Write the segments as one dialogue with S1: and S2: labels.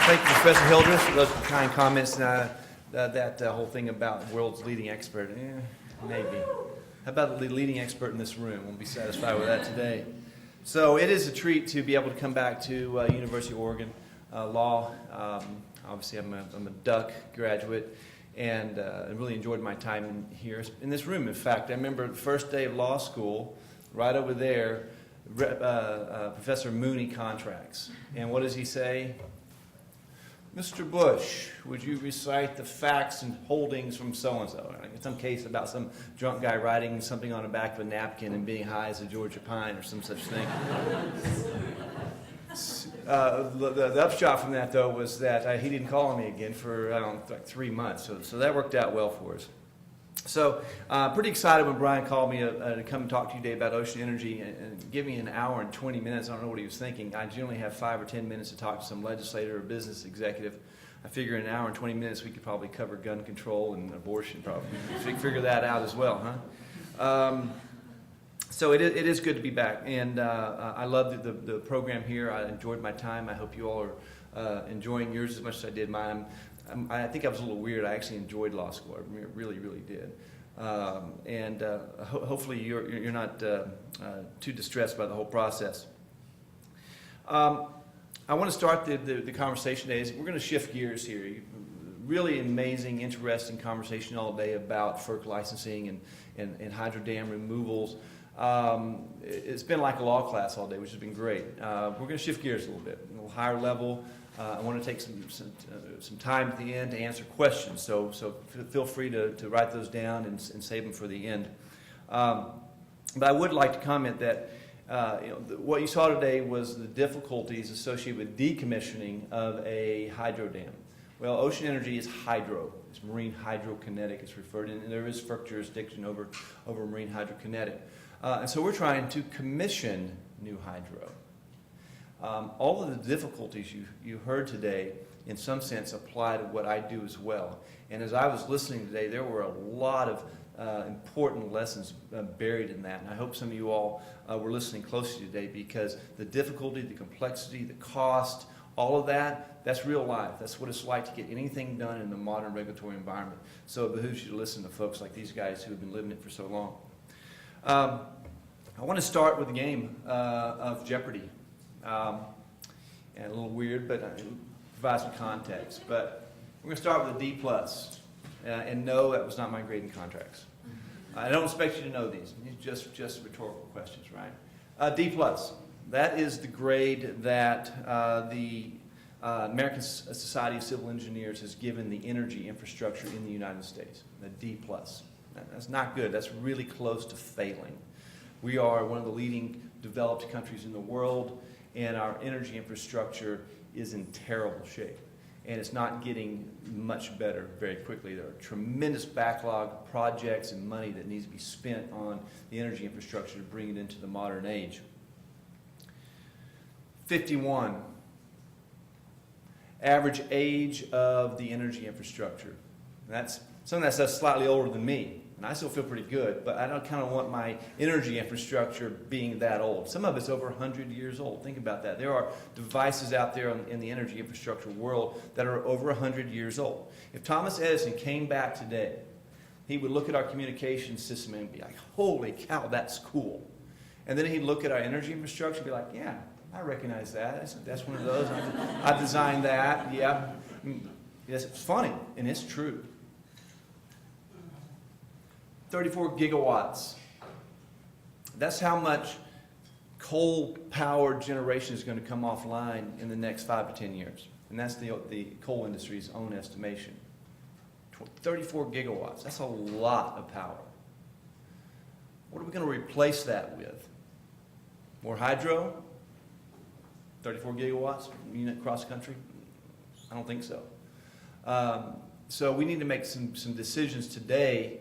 S1: Thank you, Professor Hildreth, for those kind comments. That whole thing about world's leading expert, maybe. How about the leading expert in this room? We'll be satisfied with that today. So it is a treat to be able to come back to University of Oregon Law. Obviously, I'm a Duck graduate, and I really enjoyed my time here in this room. In fact, I remember the first day of law school, right over there, Professor Mooney contracts. And what does he say? Mr. Busch, would you recite the facts and holdings from so-and-so? In some case about some drunk guy writing something on the back of a napkin and being high as a Georgia pine or some such thing. The upshot from that, though, was that he didn't call on me again for like 3 months. So that worked out well for us. So pretty excited when Brian called me to come and talk to you today about ocean energy and give me an hour and 20 minutes. I don't know what he was thinking. I generally have 5 or 10 minutes to talk to some legislator or business executive. I figure in an hour and 20 minutes we could probably cover gun control and abortion probably. Figure that out as well, huh? So it is good to be back. And I love the program here. I enjoyed my time. I hope you all are enjoying yours as much as I did mine. I think I was a little weird. I actually enjoyed law school. I really, really did. Hopefully you're not too distressed by the whole process. I want to start the conversation today. We're going to shift gears here. Really amazing, interesting conversation all day about FERC licensing and hydro dam removals. It's been like a law class all day, which has been great. We're going to shift gears a little bit, a little higher level. I want to take some time at the end to answer questions, so feel free to write those down and save them for the end. But I would like to comment that what you saw today was the difficulties associated with decommissioning of a hydro dam. Well, ocean energy is hydro. It's marine hydrokinetic. It's referred to, and there is FERC jurisdiction over marine hydrokinetic. And so we're trying to commission new hydro. All of the difficulties you heard today, in some sense, apply to what I do as well. And as I was listening today, there were a lot of important lessons buried in that. And I hope some of you all were listening closely today, because the difficulty, the complexity, the cost, all of that's real life. That's what it's like to get anything done in the modern regulatory environment. So it behooves you to listen to folks like these guys who have been living it for so long. I want to start with a game of Jeopardy. And a little weird, but provide some context. But we're going to start with a D+. And no, that was not my grade in contracts. I don't expect you to know these. Just rhetorical questions, right? D+. That is the grade that the American Society of Civil Engineers has given the energy infrastructure in the United States. A D+. That's not good. That's really close to failing. We are one of the leading developed countries in the world, and our energy infrastructure is in terrible shape. And it's not getting much better very quickly. There are tremendous backlog of projects and money that needs to be spent on the energy infrastructure to bring it into the modern age. 51. Average age of the energy infrastructure. Some of that stuff's slightly older than me. And I still feel pretty good, but I don't kind of want my energy infrastructure being that old. Some of it's over 100 years old. Think about that. There are devices out there in the energy infrastructure world that are over 100 years old. If Thomas Edison came back today, he would look at our communication system and be like, holy cow, that's cool. And then he'd look at our energy infrastructure and be like, yeah, I recognize that. That's one of those. I designed that. Yeah. Yes, it's funny, and it's true. 34 gigawatts. That's how much coal-powered generation is going to come offline in the next 5 to 10 years. And that's the coal industry's own estimation. 34 gigawatts. That's a lot of power. What are we going to replace that with? More hydro? 34 gigawatts unit across the country? I don't think so. So we need to make some decisions today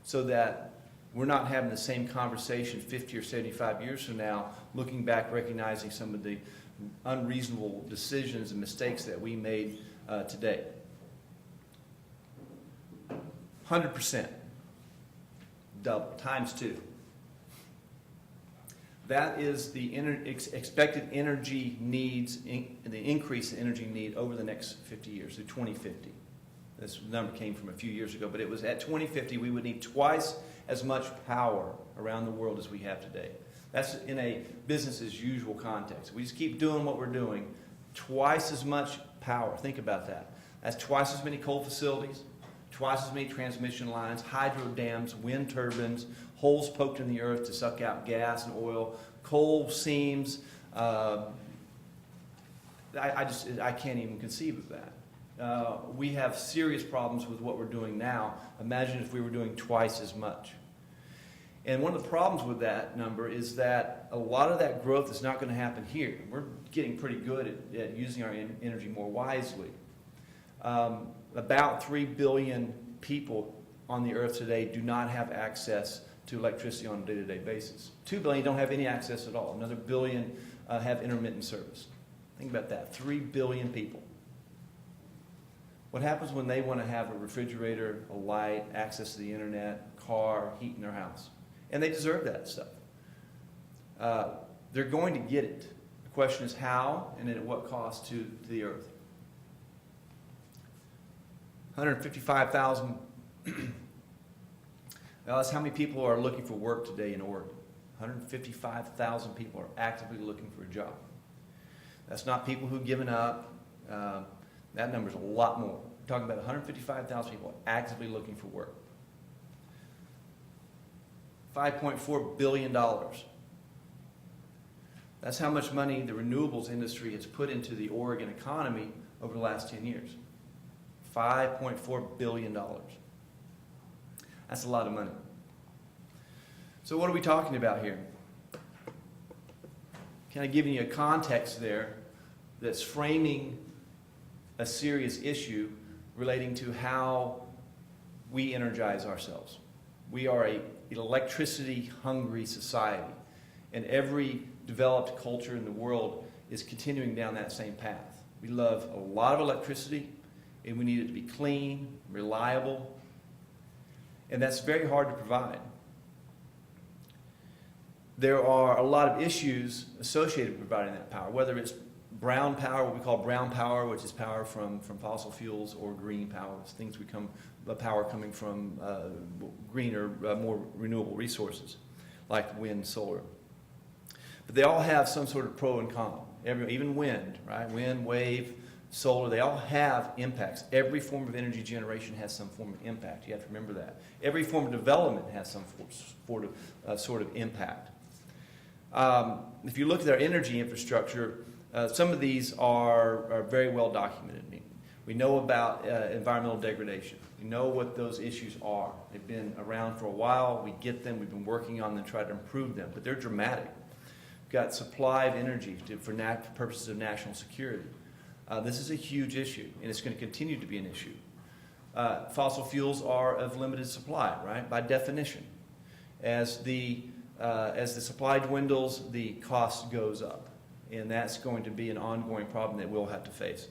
S1: so that we're not having the same conversation 50 or 75 years from now, looking back, recognizing some of the unreasonable decisions and mistakes that we made today. 100%. Double, times 2. That is the expected energy needs, the increase in energy need over the next 50 years, through 2050. This number came from a few years ago, but it was at 2050 we would need twice as much power around the world as we have today. That's in a business as usual context. We just keep doing what we're doing, twice as much power. Think about that. That's twice as many coal facilities, twice as many transmission lines, hydro dams, wind turbines, holes poked in the earth to suck out gas and oil, coal seams. I can't even conceive of that. We have serious problems with what we're doing now. Imagine if we were doing twice as much. And one of the problems with that number is that a lot of that growth is not going to happen here. We're getting pretty good at using our energy more wisely. About 3 billion people on the earth today do not have access to electricity on a day-to-day basis. 2 billion don't have any access at all. Another billion have intermittent service. Think about that, 3 billion people. What happens when they want to have a refrigerator, a light, access to the internet, car, heat in their house? And they deserve that stuff. They're going to get it. The question is how and at what cost to the earth. 155,000. Now, that's how many people are looking for work today in Oregon. 155,000 people are actively looking for a job. That's not people who've given up. That number's a lot more. We're talking about 155,000 people actively looking for work. $5.4 billion. That's how much money the renewables industry has put into the Oregon economy over the last 10 years. $5.4 billion. That's a lot of money. So what are we talking about here? Can I give you a context there that's framing a serious issue relating to how we energize ourselves? We are an electricity-hungry society, and every developed culture in the world is continuing down that same path. We love a lot of electricity, and we need it to be clean, reliable, and that's very hard to provide. There are a lot of issues associated with providing that power, whether it's brown power, what we call brown power, which is power from fossil fuels, or green power, things power coming from greener, more renewable resources, like wind, solar. But they all have some sort of pro and con. Even wind, right? Wind, wave, solar, they all have impacts. Every form of energy generation has some form of impact. You have to remember that. Every form of development has some sort of impact. If you look at our energy infrastructure, some of these are very well documented. We know about environmental degradation. We know what those issues are. They've been around for a while. We get them. We've been working on them to try to improve them. But they're dramatic. We've got supply of energy for purposes of national security. This is a huge issue, and it's going to continue to be an issue. Fossil fuels are of limited supply, right, by definition. As the supply dwindles, the cost goes up, and that's going to be an ongoing problem that we'll have to face.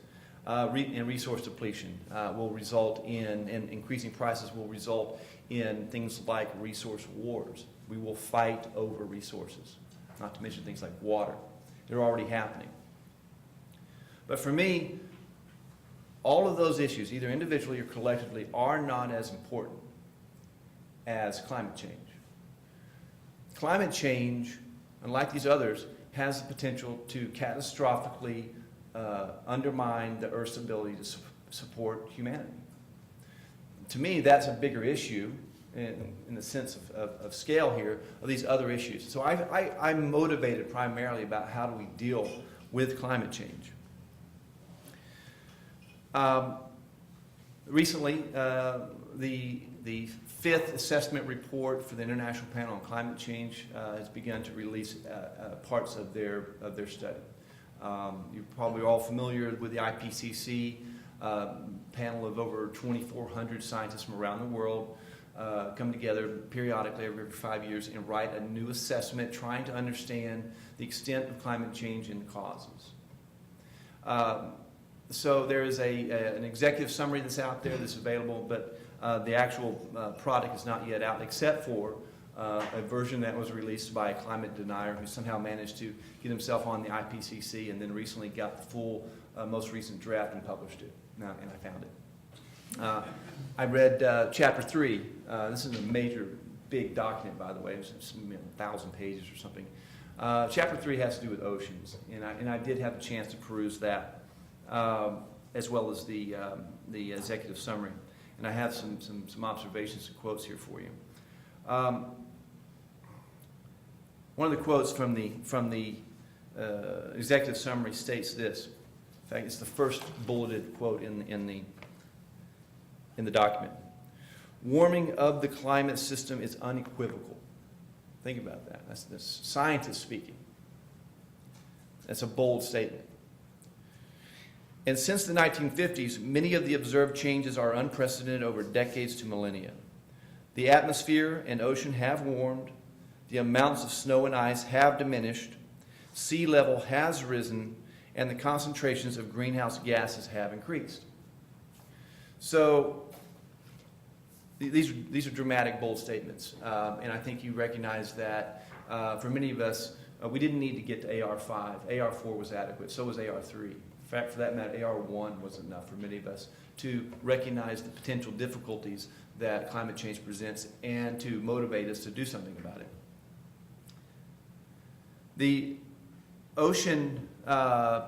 S1: And resource depletion will result in, and increasing prices will result in things like resource wars. We will fight over resources, not to mention things like water. They're already happening. But for me, all of those issues, either individually or collectively, are not as important as climate change. Climate change, unlike these others, has the potential to catastrophically undermine the Earth's ability to support humanity. To me, that's a bigger issue in the sense of scale here of these other issues. So I'm motivated primarily about how do we deal with climate change. Recently, the fifth assessment report for the International Panel on Climate Change has begun to release parts of their study. You're probably all familiar with the IPCC panel of over 2,400 scientists from around the world come together periodically every 5 years and write a new assessment trying to understand the extent of climate change and the causes. So there is an executive summary that's out there that's available, but the actual product is not yet out, except for a version that was released by a climate denier who somehow managed to get himself on the IPCC and then recently got the full, most recent draft and published it. And I found it. I read Chapter 3. This is a major, big document, by the way. It's 1,000 pages or something. Chapter 3 has to do with oceans, and I did have a chance to peruse that, as well as the executive summary. And I have some observations and quotes here for you. One of the quotes from the executive summary states this. In fact, it's the first bulleted quote in the document. Warming of the climate system is unequivocal. Think about that. That's scientists speaking. That's a bold statement. And since the 1950s, many of the observed changes are unprecedented over decades to millennia. The atmosphere and ocean have warmed, the amounts of snow and ice have diminished, sea level has risen, and the concentrations of greenhouse gases have increased. So these are dramatic, bold statements, and I think you recognize that for many of us, we didn't need to get to AR5. AR4 was adequate, so was AR3. In fact, for that matter, AR1 was enough for many of us to recognize the potential difficulties that climate change presents and to motivate us to do something about it. The ocean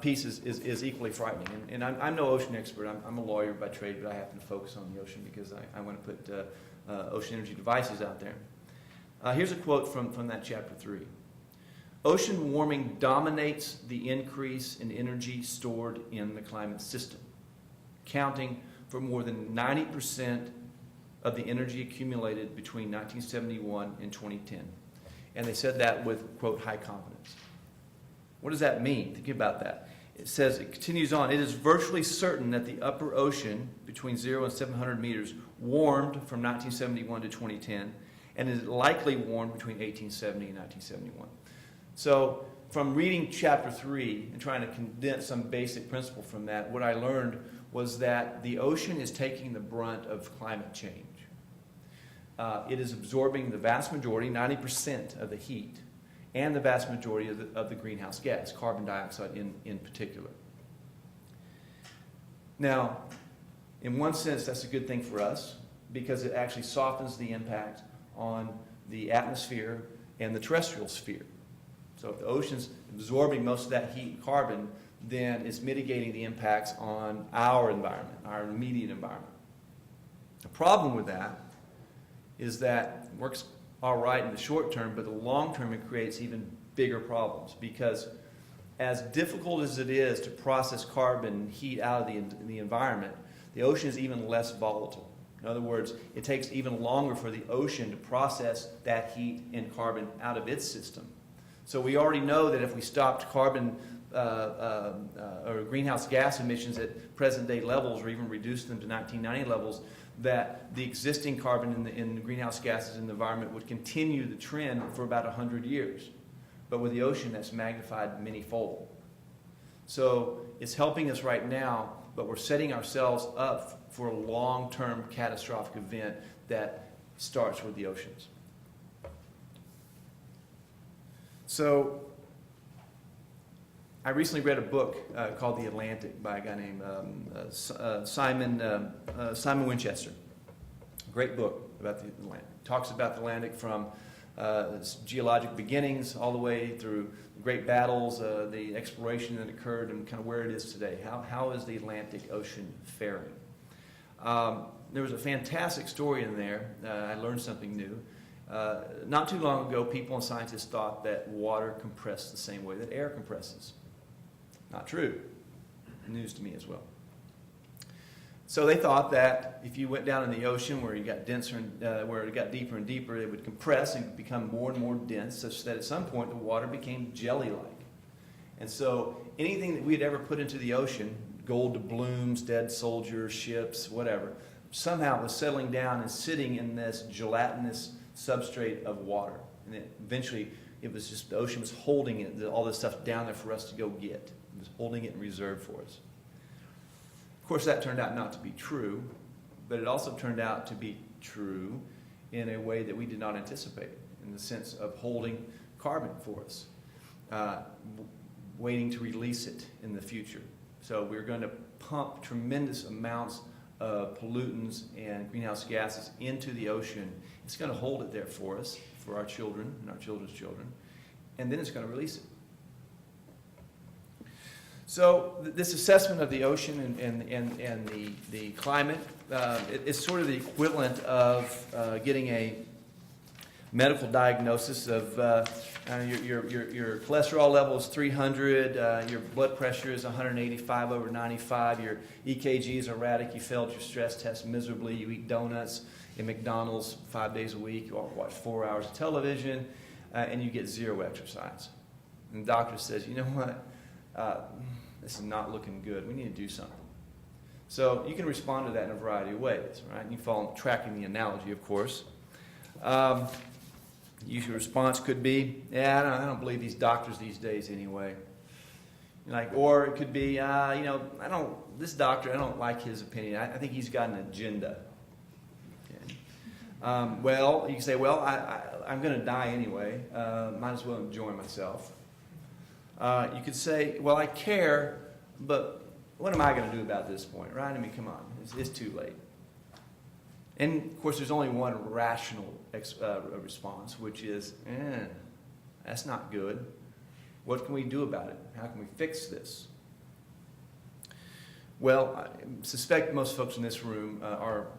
S1: piece is equally frightening, and I'm no ocean expert. I'm a lawyer by trade, but I happen to focus on the ocean because I want to put ocean energy devices out there. Here's a quote from that Chapter 3. Ocean warming dominates the increase in energy stored in the climate system, accounting for more than 90% of the energy accumulated between 1971 and 2010. And they said that with, quote, high confidence. What does that mean? Think about that. It says, it continues on, it is virtually certain that the upper ocean between 0 and 700 meters warmed from 1971 to 2010, and is likely warmed between 1870 and 1971. So from reading Chapter 3 and trying to condense some basic principle from that, what I learned was that the ocean is taking the brunt of climate change. It is absorbing the vast majority, 90% of the heat, and the vast majority of the greenhouse gas, carbon dioxide in particular. Now, in one sense, that's a good thing for us because it actually softens the impact on the atmosphere and the terrestrial sphere. So if the ocean's absorbing most of that heat and carbon, then it's mitigating the impacts on our environment, our immediate environment. The problem with that is that it works all right in the short term, but the long term it creates even bigger problems because as difficult as it is to process carbon and heat out of the environment, the ocean is even less volatile. In other words, it takes even longer for the ocean to process that heat and carbon out of its system. So we already know that if we stopped carbon or greenhouse gas emissions at present day levels or even reduced them to 1990 levels, that the existing carbon in the greenhouse gases in the environment would continue the trend for about 100 years. But with the ocean, that's magnified many-fold. So it's helping us right now, but we're setting ourselves up for a long-term catastrophic event that starts with the oceans. So I recently read a book called The Atlantic by a guy named Simon Winchester. Great book about the Atlantic. Talks about the Atlantic from its geologic beginnings all the way through the great battles, the exploration that occurred, and kind of where it is today. How is the Atlantic Ocean faring? There was a fantastic story in there. I learned something new. Not too long ago, people and scientists thought that water compressed the same way that air compresses. Not true. News to me as well. So they thought that if you went down in the ocean where you got denser, where it got deeper and deeper, it would compress and become more and more dense, such that at some point the water became jelly-like. And so anything that we had ever put into the ocean, gold doubloons, dead soldiers, ships, whatever, somehow was settling down and sitting in this gelatinous substrate of water. And then eventually it was just the ocean was holding it, all this stuff down there for us to go get. It was holding it in reserve for us. Of course, that turned out not to be true, but it also turned out to be true in a way that we did not anticipate. in the sense of holding carbon for us, waiting to release it in the future. So we're going to pump tremendous amounts of pollutants and greenhouse gases into the ocean. It's going to hold it there for us, for our children and our children's children, and then it's going to release it. So this assessment of the ocean and the climate, it's sort of the equivalent of getting a medical diagnosis of your cholesterol level is 300, your blood pressure is 185 over 95, your EKG is erratic, you failed your stress test miserably, you eat donuts in McDonald's 5 days a week, you watch 4 hours of television, and you get zero exercise. And the doctor says, you know what, this is not looking good, we need to do something. So you can respond to that in a variety of ways, right? And you fall tracking the analogy, of course. Your response could be, yeah, I don't believe these doctors these days anyway. Or it could be, this doctor, I don't like his opinion. I think he's got an agenda. Okay. Well, you can say, well, I'm going to die anyway. Might as well enjoy myself. You could say, well, I care, but what am I going to do about this point, right? I mean, come on, it's too late. And, of course, there's only one rational response, which is, that's not good. What can we do about it? How can we fix this? Well, I suspect most folks in this room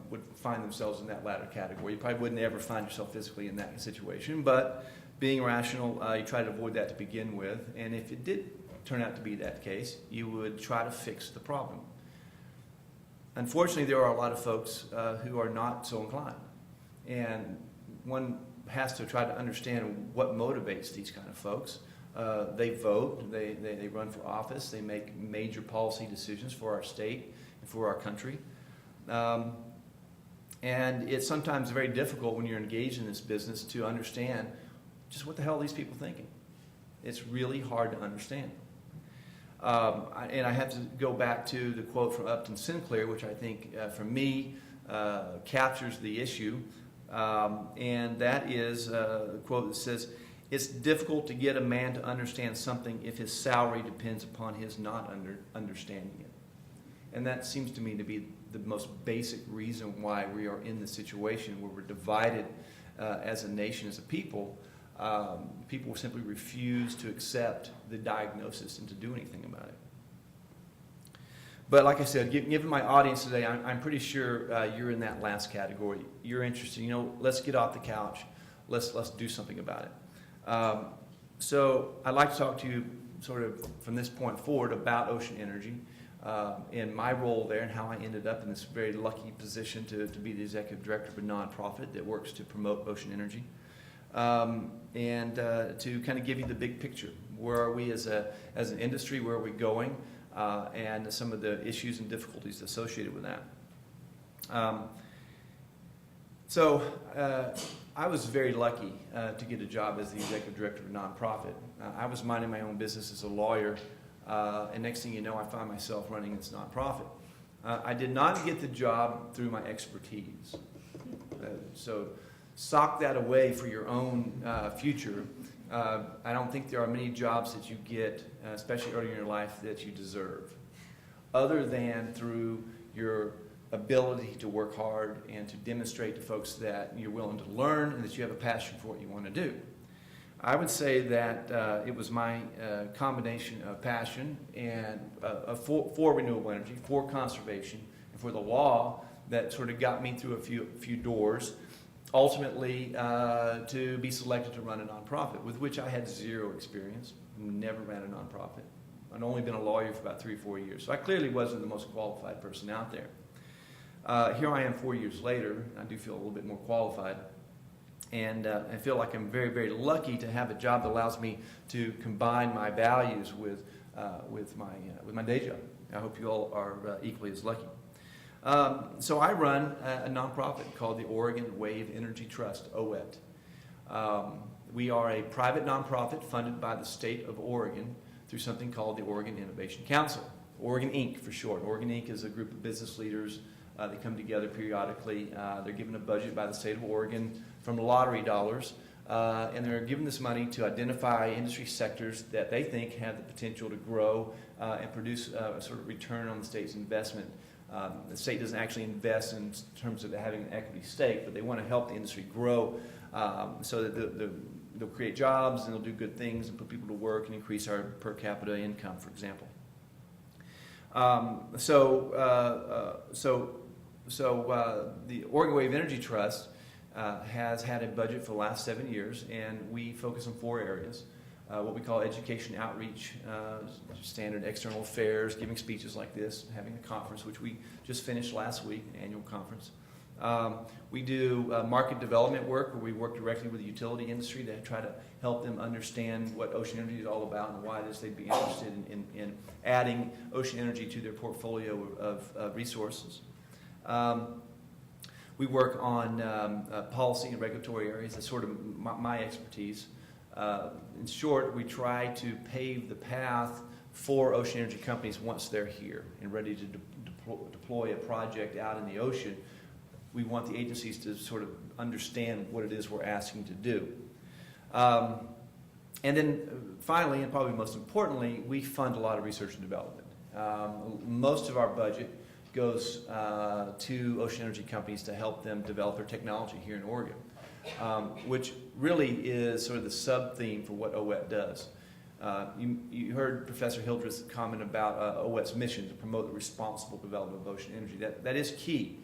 S1: would find themselves in that latter category. You probably wouldn't ever find yourself physically in that situation, but being rational, you try to avoid that to begin with. And if it did turn out to be that case, you would try to fix the problem. Unfortunately, there are a lot of folks who are not so inclined. And one has to try to understand what motivates these kind of folks. They vote, they run for office, they make major policy decisions for our state and for our country. And it's sometimes very difficult when you're engaged in this business to understand just what the hell are these people thinking. It's really hard to understand. And I have to go back to the quote from Upton Sinclair, which I think, for me, captures the issue. And that is the quote that says, "It's difficult to get a man to understand something if his salary depends upon his not understanding it." And that seems to me to be the most basic reason why we are in the situation where we're divided as a nation, as a people. People simply refuse to accept the diagnosis and to do anything about it. But like I said, given my audience today, I'm pretty sure you're in that last category. You're interested, let's get off the couch. Let's do something about it. So I'd like to talk to you sort of from this point forward about ocean energy and my role there and how I ended up in this very lucky position to be the executive director of a nonprofit that works to promote ocean energy. And to kind of give you the big picture. Where are we as an industry? Where are we going? And some of the issues and difficulties associated with that. So I was very lucky to get a job as the executive director of a nonprofit. I was minding my own business as a lawyer, and next thing you know, I found myself running this nonprofit. I did not get the job through my expertise. So sock that away for your own future. I don't think there are many jobs that you get, especially early in your life, that you deserve, other than through your ability to work hard and to demonstrate to folks that you're willing to learn and that you have a passion for what you want to do. I would say that it was my combination of passion and for renewable energy, for conservation, and for the law that sort of got me through a few doors, ultimately to be selected to run a nonprofit, with which I had zero experience, never ran a nonprofit. I'd only been a lawyer for about 3 or 4 years, so I clearly wasn't the most qualified person out there. Here I am 4 years later, I do feel a little bit more qualified, and I feel like I'm very, very lucky to have a job that allows me to combine my values with my day job. I hope you all are equally as lucky. So I run a nonprofit called the Oregon Wave Energy Trust, OWET. We are a private nonprofit funded by the state of Oregon through something called the Oregon Innovation Council, Oregon Inc. for short. Oregon Inc. is a group of business leaders. They come together periodically. They're given a budget by the state of Oregon from lottery dollars and they're given this money to identify industry sectors that they think have the potential to grow and produce a sort of return on the state's investment. The state doesn't actually invest in terms of having an equity stake, but they want to help the industry grow so that they'll create jobs and they'll do good things and put people to work and increase our per capita income, for example. The Oregon Wave Energy Trust has had a budget for the last 7 years, and we focus on 4 areas. What we call education outreach, standard external affairs, giving speeches like this, having a conference, which we just finished last week, an annual conference. We do market development work, where we work directly with the utility industry to try to help them understand what ocean energy is all about and why it is they'd be interested in adding ocean energy to their portfolio of resources. We work on policy and regulatory areas. That's sort of my expertise. In short, we try to pave the path for ocean energy companies once they're here and ready to deploy a project out in the ocean. We want the agencies to sort of understand what it is we're asking to do. And then finally, and probably most importantly, we fund a lot of research and development. Most of our budget goes to ocean energy companies to help them develop their technology here in Oregon, which really is sort of the sub-theme for what OWET does. You heard Professor Hildreth's comment about OWET's mission to promote the responsible development of ocean energy. That is key.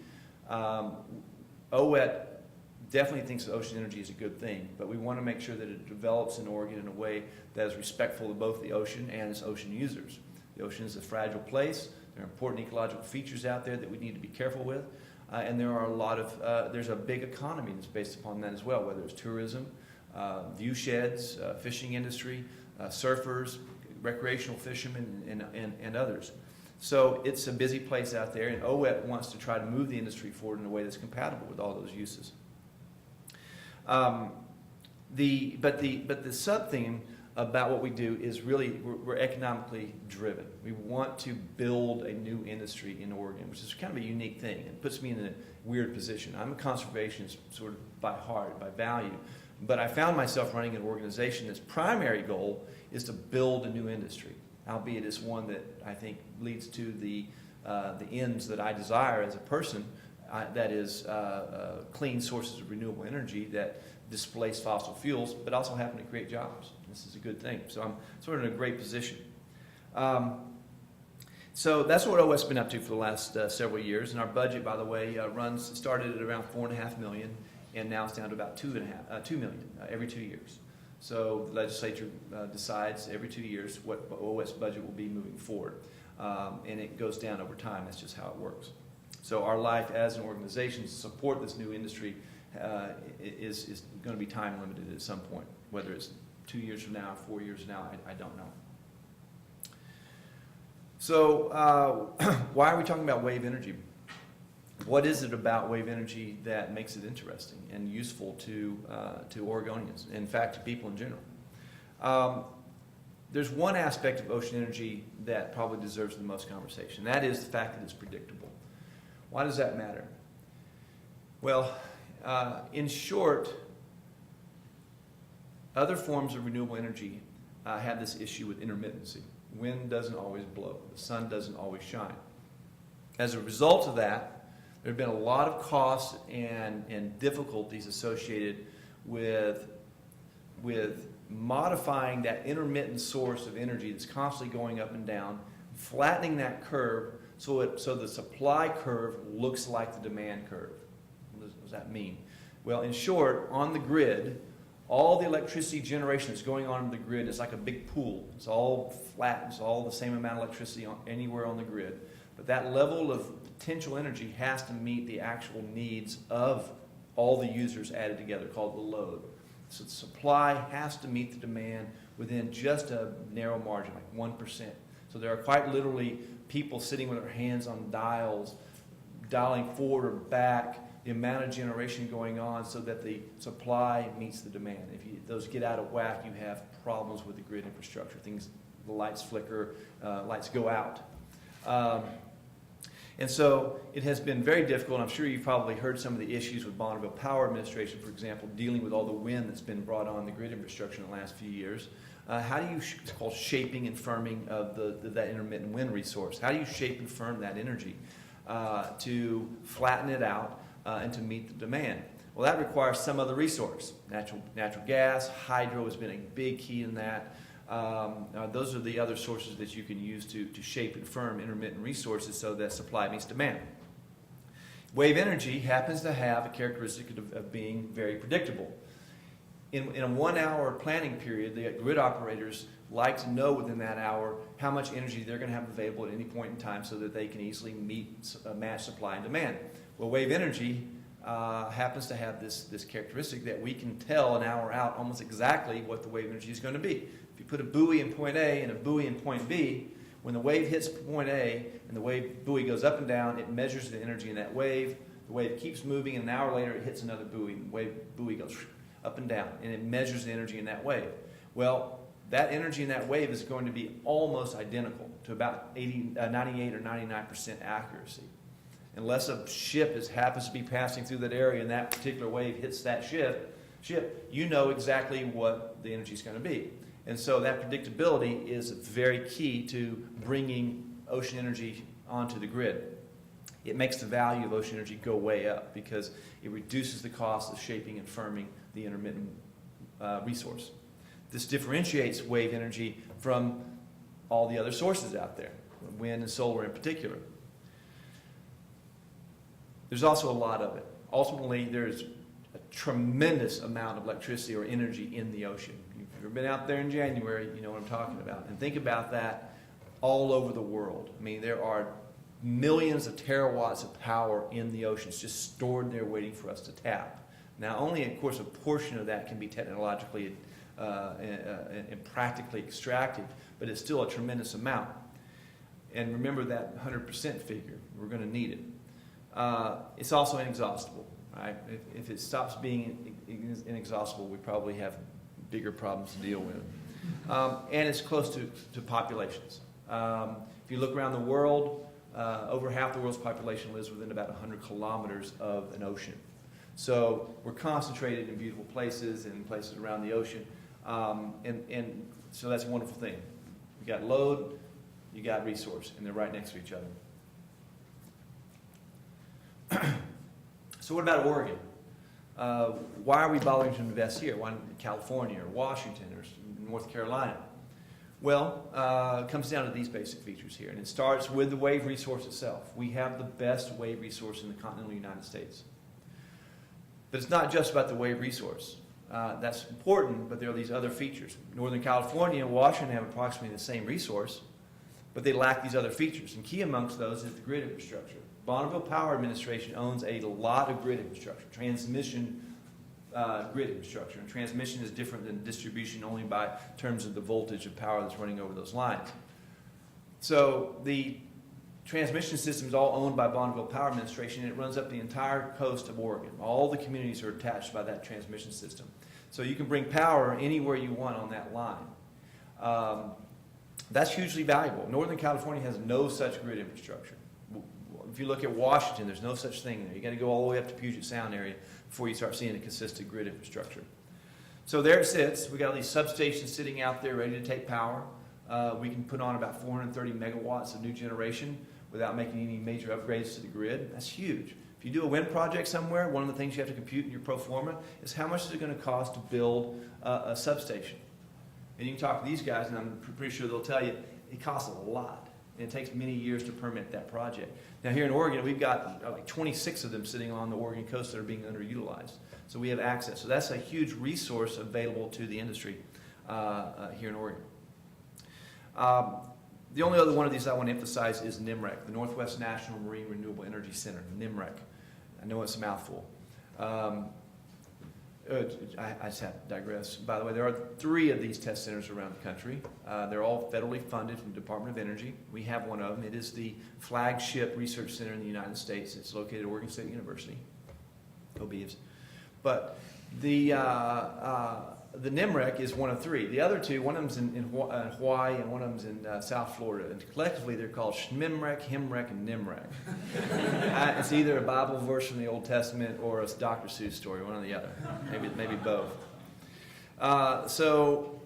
S1: OWET definitely thinks that ocean energy is a good thing, but we want to make sure that it develops in Oregon in a way that is respectful of both the ocean and its ocean users. The ocean is a fragile place. There are important ecological features out there that we need to be careful with, and there are a lot of, there's a big economy that's based upon that as well, whether it's tourism, view sheds, fishing industry, surfers, recreational fishermen, and others. So it's a busy place out there, and OWET wants to try to move the industry forward in a way that's compatible with all those uses. But the sub-theme about what we do is really we're economically driven. We want to build a new industry in Oregon, which is kind of a unique thing. It puts me in a weird position. I'm a conservationist sort of by heart, by value, but I found myself running an organization that's primary goal is to build a new industry, albeit it's one that I think leads to the ends that I desire as a person, that is clean sources of renewable energy that displace fossil fuels, but also happen to create jobs. This is a good thing. So I'm sort of in a great position. So that's what OWET's been up to for the last several years. And our budget, by the way, started at around $4.5 million, and now it's down to about $2 million every 2 years. So the legislature decides every 2 years what OWET's budget will be moving forward. And it goes down over time. That's just how it works. So our life as an organization to support this new industry is going to be time limited at some point, whether it's 2 years from now, 4 years from now, I don't know. So why are we talking about wave energy? What is it about wave energy that makes it interesting and useful to Oregonians, in fact, to people in general? There's one aspect of ocean energy that probably deserves the most conversation. That is the fact that it's predictable. Why does that matter? Well, in short, other forms of renewable energy have this issue with intermittency. Wind doesn't always blow. The sun doesn't always shine. As a result of that, there have been a lot of costs and difficulties associated with modifying that intermittent source of energy that's constantly going up and down, flattening that curve so the supply curve looks like the demand curve. What does that mean? Well, in short, on the grid, all the electricity generation that's going on in the grid is like a big pool. It's all flat. It's all the same amount of electricity anywhere on the grid. But that level of potential energy has to meet the actual needs of all the users added together, called the load. So the supply has to meet the demand within just a narrow margin, like 1%. So there are quite literally people sitting with their hands on dials, dialing forward or back the amount of generation going on so that the supply meets the demand. If those get out of whack, you have problems with the grid infrastructure. The lights flicker, lights go out. And so it has been very difficult. I'm sure you've probably heard some of the issues with Bonneville Power Administration, for example, dealing with all the wind that's been brought on the grid infrastructure in the last few years. How do you, it's called shaping and firming of that intermittent wind resource. How do you shape and firm that energy to flatten it out and to meet the demand? Well, that requires some other resource. Natural gas, hydro has been a big key in that. Those are the other sources that you can use to shape and firm intermittent resources so that supply meets demand. Wave energy happens to have a characteristic of being very predictable. In a 1 hour planning period, the grid operators like to know within that hour how much energy they're going to have available at any point in time so that they can easily match supply and demand. Well, wave energy happens to have this characteristic that we can tell an hour out almost exactly what the wave energy is going to be. If you put a buoy in point A and a buoy in point B, when the wave hits point A and the wave buoy goes up and down, it measures the energy in that wave. The wave keeps moving, and an hour later it hits another buoy, and the buoy goes up and down, and it measures the energy in that wave. Well, that energy in that wave is going to be almost identical to about 98 or 99% accuracy. Unless a ship happens to be passing through that area and that particular wave hits that ship, you know exactly what the energy is going to be. And so that predictability is very key to bringing ocean energy onto the grid. It makes the value of ocean energy go way up because it reduces the cost of shaping and firming the intermittent resource. This differentiates wave energy from all the other sources out there, wind and solar in particular. There's also a lot of it. Ultimately, there's a tremendous amount of electricity or energy in the ocean. If you've ever been out there in January, you know what I'm talking about. And think about that all over the world. I mean, there are millions of terawatts of power in the oceans just stored there waiting for us to tap. Now, only, of course, a portion of that can be technologically and practically extracted, but it's still a tremendous amount. And remember that 100% figure. We're going to need it. It's also inexhaustible, right? If it stops being inexhaustible, we probably have bigger problems to deal with. And it's close to populations. If you look around the world, over half the world's population lives within about 100 kilometers of an ocean. So we're concentrated in beautiful places and places around the ocean. And so that's a wonderful thing. You got load, you got resource, and they're right next to each other. So what about Oregon? Why are we bothering to invest here? Why not California or Washington or North Carolina? Well, it comes down to these basic features here, and it starts with the wave resource itself. We have the best wave resource in the continental United States. But it's not just about the wave resource. That's important, but there are these other features. Northern California and Washington have approximately the same resource, but they lack these other features, and key amongst those is the grid infrastructure. Bonneville Power Administration owns a lot of grid infrastructure, transmission grid infrastructure. And transmission is different than distribution only by terms of the voltage of power that's running over those lines. So the transmission system is all owned by Bonneville Power Administration, and it runs up the entire coast of Oregon. All the communities are attached by that transmission system. So you can bring power anywhere you want on that line. That's hugely valuable. Northern California has no such grid infrastructure. If you look at Washington, there's no such thing there. You got to go all the way up to Puget Sound area before you start seeing a consistent grid infrastructure. So there it sits. We got all these substations sitting out there ready to take power. We can put on about 430 megawatts of new generation without making any major upgrades to the grid. That's huge. If you do a wind project somewhere, one of the things you have to compute in your pro forma is how much is it going to cost to build a substation. And you can talk to these guys, and I'm pretty sure they'll tell you it costs a lot. And it takes many years to permit that project. Now here in Oregon, we've got like 26 of them sitting along the Oregon coast that are being underutilized. So we have access. So that's a huge resource available to the industry here in Oregon. The only other one of these I want to emphasize is NMREC, the Northwest National Marine Renewable Energy Center, NMREC. I know it's a mouthful. I just have to digress. By the way, there are 3 of these test centers around the country. They're all federally funded from the Department of Energy. We have one of them. It is the flagship research center in the United States. It's located at Oregon State University. Go Beavs. But the The NIMREC is one of three. The other two, one of them's in Hawaii and one of them's in South Florida. And collectively, they're called SHMIMREC, HIMREC, and NIMREC. It's either a Bible verse from the Old Testament or a Dr. Seuss story, one or the other. Maybe both. So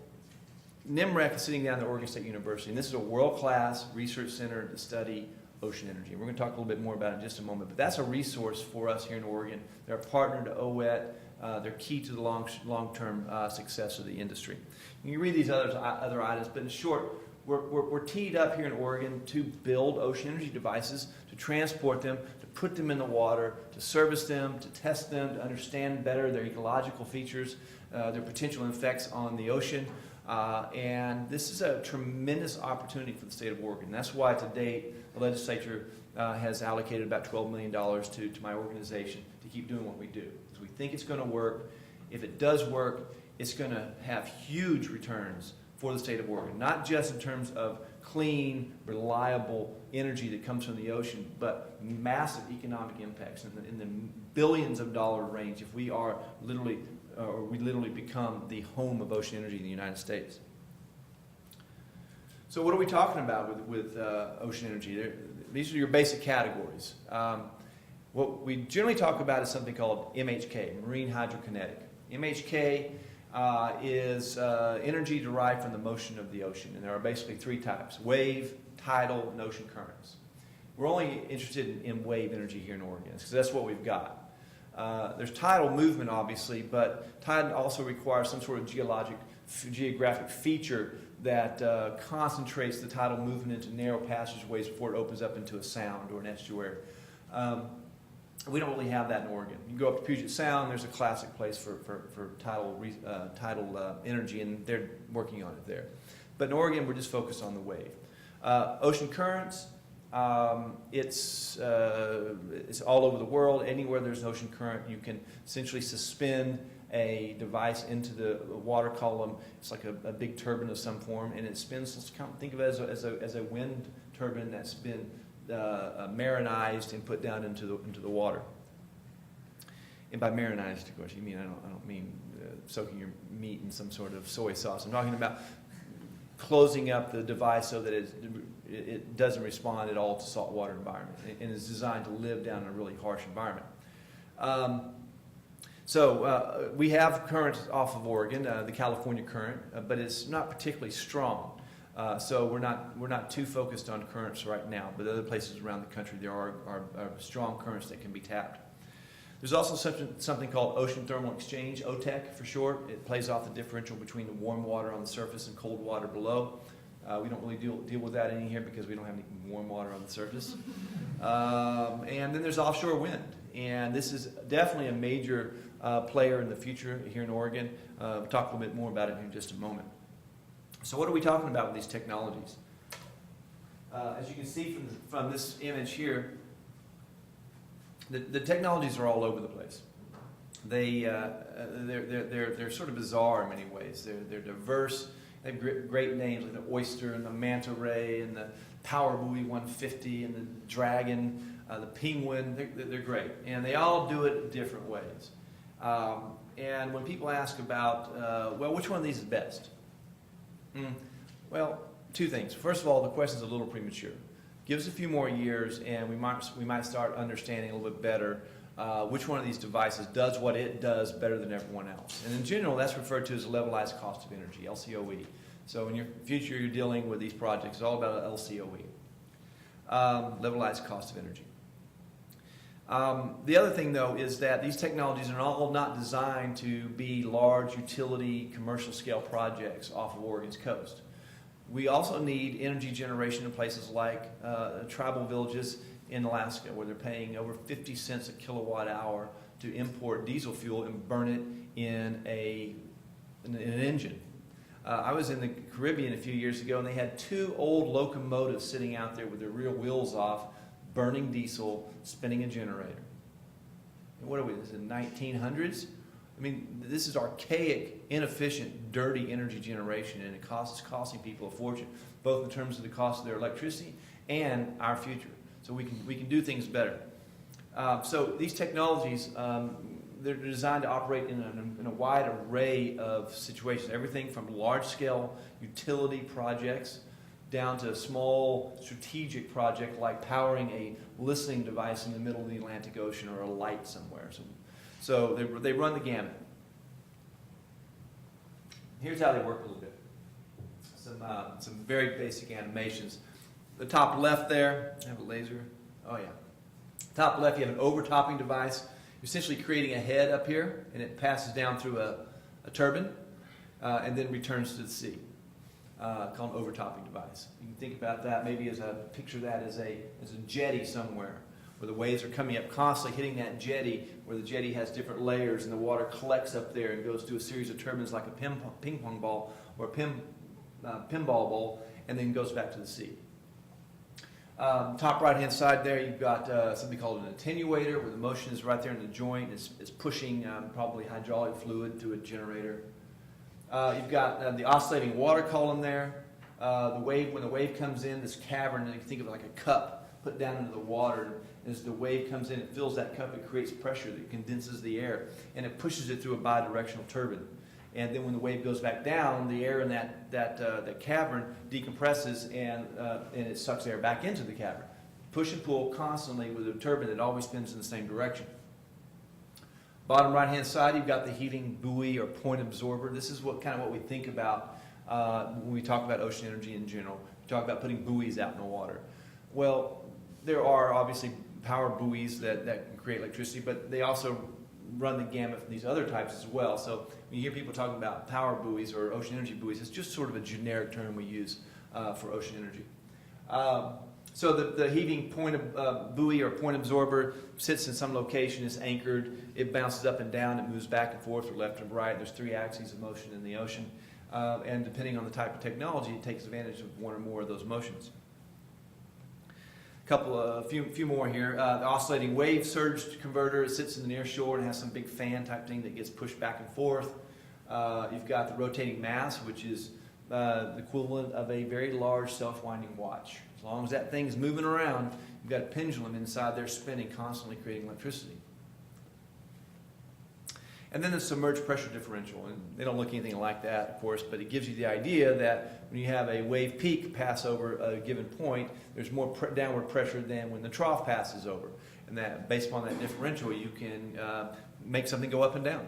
S1: NIMREC is sitting down at Oregon State University, and this is a world-class research center to study ocean energy. We're going to talk a little bit more about it in just a moment, but that's a resource for us here in Oregon. They're a partner to OET. They're key to the long-term success of the industry. You can read these other items, but in short, we're teed up here in Oregon to build ocean energy devices, to transport them, to put them in the water, to service them, to test them, to understand better their ecological features, their potential effects on the ocean. And this is a tremendous opportunity for the state of Oregon. That's why to date the legislature has allocated about $12 million to my organization to keep doing what we do. Because we think it's going to work. If it does work, it's going to have huge returns for the state of Oregon, not just in terms of clean, reliable energy that comes from the ocean, but massive economic impacts in the billions of dollar range if we are literally become the home of ocean energy in the United States. So what are we talking about with ocean energy? These are your basic categories. What we generally talk about is something called MHK, marine hydrokinetic. MHK is energy derived from the motion of the ocean, and there are basically three types: wave, tidal, and ocean currents. We're only interested in wave energy here in Oregon, because that's what we've got. There's tidal movement, obviously, but tide also requires some sort of geographic feature that concentrates the tidal movement into narrow passageways before it opens up into a sound or an estuary. We don't really have that in Oregon. You go up to Puget Sound, there's a classic place for tidal energy, and they're working on it there. But in Oregon, we're just focused on the wave. Ocean currents, it's all over the world. Anywhere there's an ocean current, you can essentially suspend a device into the water column. It's like a big turbine of some form, and it spins. Let's think of it as a wind turbine that's been marinized and put down into the water. And by marinized, of course, you mean I don't mean soaking your meat in some sort of soy sauce. I'm talking about closing up the device so that it doesn't respond at all to saltwater environment and is designed to live down in a really harsh environment. So we have currents off of Oregon, the California current, but it's not particularly strong. So we're not too focused on currents right now, but other places around the country there are strong currents that can be tapped. There's also something called ocean thermal exchange, OTEC for short. It plays off the differential between the warm water on the surface and cold water below. We don't really deal with that in here because we don't have any warm water on the surface. And then there's offshore wind, and this is definitely a major player in the future here in Oregon. We'll talk a little bit more about it in just a moment. So what are we talking about with these technologies? As you can see from this image here, the technologies are all over the place. They're sort of bizarre in many ways. They're diverse. They have great names like the Oyster and the Manta Ray and the Power Buoy 150 and the Dragon, the Penguin. They're great, and they all do it different ways. And when people ask about, well, which one of these is best? Well, two things. First of all, the question's a little premature. Give us a few more years, and we might start understanding a little bit better which one of these devices does what it does better than everyone else. And in general, that's referred to as a levelized cost of energy, LCOE. So in your future, you're dealing with these projects. It's all about LCOE, levelized cost of energy. The other thing, though, is that these technologies are all not designed to be large utility commercial scale projects off of Oregon's coast. We also need energy generation in places like tribal villages in Alaska, where they're paying over 50 cents a kilowatt hour to import diesel fuel and burn it in an engine. I was in the Caribbean a few years ago, and they had two old locomotives sitting out there with their rear wheels off, burning diesel, spinning a generator. And what are we, this is the 1900s? I mean, this is archaic, inefficient, dirty energy generation, and it's costing people a fortune, both in terms of the cost of their electricity and our future. So we can do things better. So these technologies, they're designed to operate in a wide array of situations, everything from large-scale utility projects down to a small strategic project like powering a listening device in the middle of the Atlantic Ocean or a light somewhere. So they run the gamut. Here's how they work a little bit. Some very basic animations. The top left there, I have a laser. Oh yeah. Top left, you have an overtopping device. You're essentially creating a head up here, and it passes down through a turbine and then returns to the sea. Called an overtopping device. You can think about that maybe as picture that as a jetty somewhere, where the waves are coming up constantly, hitting that jetty, where the jetty has different layers, and the water collects up there and goes through a series of turbines like a ping pong ball or a pinball bowl, and then goes back to the sea. Top right hand side there, you've got something called an attenuator, where the motion is right there in the joint. It's pushing probably hydraulic fluid to a generator. You've got the oscillating water column there. When the wave comes in, this cavern, and you can think of it like a cup put down into the water. And as the wave comes in, it fills that cup, it creates pressure that condenses the air, and it pushes it through a bidirectional turbine. And then when the wave goes back down, the air in that cavern decompresses and it sucks air back into the cavern. Push and pull constantly with a turbine that always spins in the same direction. Bottom right-hand side, you've got the heating buoy or point absorber. This is what we think about when we talk about ocean energy in general. We talk about putting buoys out in the water. Well, there are obviously power buoys that can create electricity, but they also run the gamut from these other types as well. So when you hear people talking about power buoys or ocean energy buoys, it's just sort of a generic term we use for ocean energy. So the heaving buoy or point absorber sits in some location, is anchored, it bounces up and down, it moves back and forth or left and right. There's 3 axes of motion in the ocean. And depending on the type of technology, it takes advantage of one or more of those motions. A few more here. The oscillating wave surge converter, it sits in the near shore and has some big fan type thing that gets pushed back and forth. You've got the rotating mass, which is the equivalent of a very large self-winding watch. As long as that thing's moving around, you've got a pendulum inside there spinning, constantly creating electricity. And then the submerged pressure differential, and they don't look anything like that, of course, but it gives you the idea that when you have a wave peak pass over a given point, there's more downward pressure than when the trough passes over. And that, based upon that differential, you can make something go up and down.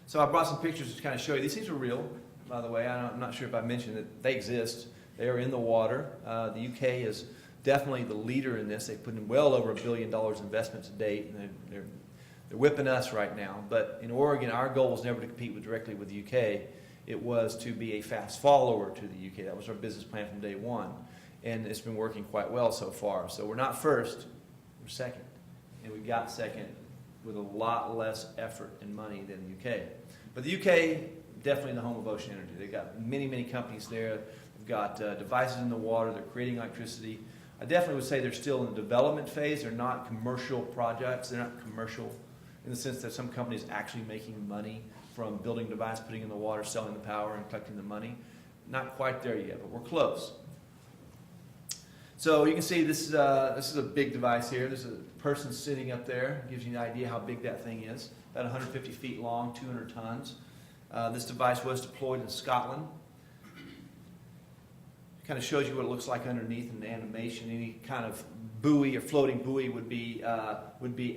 S1: So I brought some pictures to kind of show you. These things are real, by the way. I'm not sure if I mentioned that they exist. They are in the water. The UK is definitely the leader in this. They've put in well over $1 billion investment to date, and they're whipping us right now. But in Oregon, our goal was never to compete directly with the UK. It was to be a fast follower to the UK. That was our business plan from day one. And it's been working quite well so far. So we're not first, we're second. And we got second with a lot less effort and money than the UK. But the UK, definitely the home of ocean energy. They've got many, many companies there. They've got devices in the water. They're creating electricity. I definitely would say they're still in the development phase. They're not commercial projects. They're not commercial in the sense that some companies actually making money from building a device, putting it in the water, selling the power, and collecting the money. Not quite there yet, but we're close. So you can see this is a big device here. There's a person sitting up there. Gives you an idea how big that thing is. About 150 feet long, 200 tons. This device was deployed in Scotland. Kind of shows you what it looks like underneath in the animation. Any kind of buoy or floating buoy would be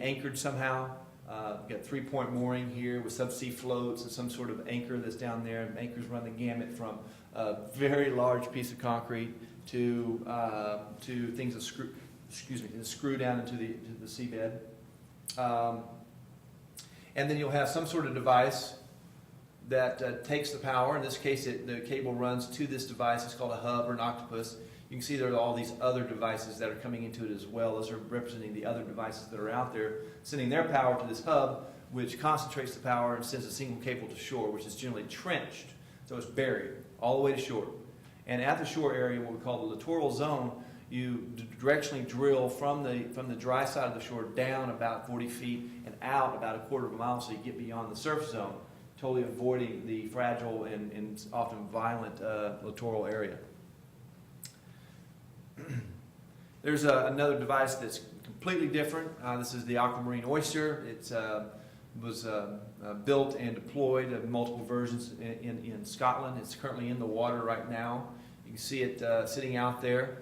S1: anchored somehow. We've got 3-point mooring here with subsea floats and some sort of anchor that's down there. And anchors run the gamut from a very large piece of concrete to things that screw down into the seabed. And then you'll have some sort of device that takes the power. In this case, the cable runs to this device. It's called a hub or an octopus. You can see there are all these other devices that are coming into it as well. Those are representing the other devices that are out there, sending their power to this hub, which concentrates the power and sends a single cable to shore, which is generally trenched. So it's buried all the way to shore. And at the shore area, what we call the littoral zone, you directionally drill from the dry side of the shore down about 40 feet and out about a quarter of a mile so you get beyond the surf zone, totally avoiding the fragile and often violent littoral area. There's another device that's completely different. This is the aquamarine oyster. It was built and deployed in multiple versions in Scotland. It's currently in the water right now. You can see it sitting out there.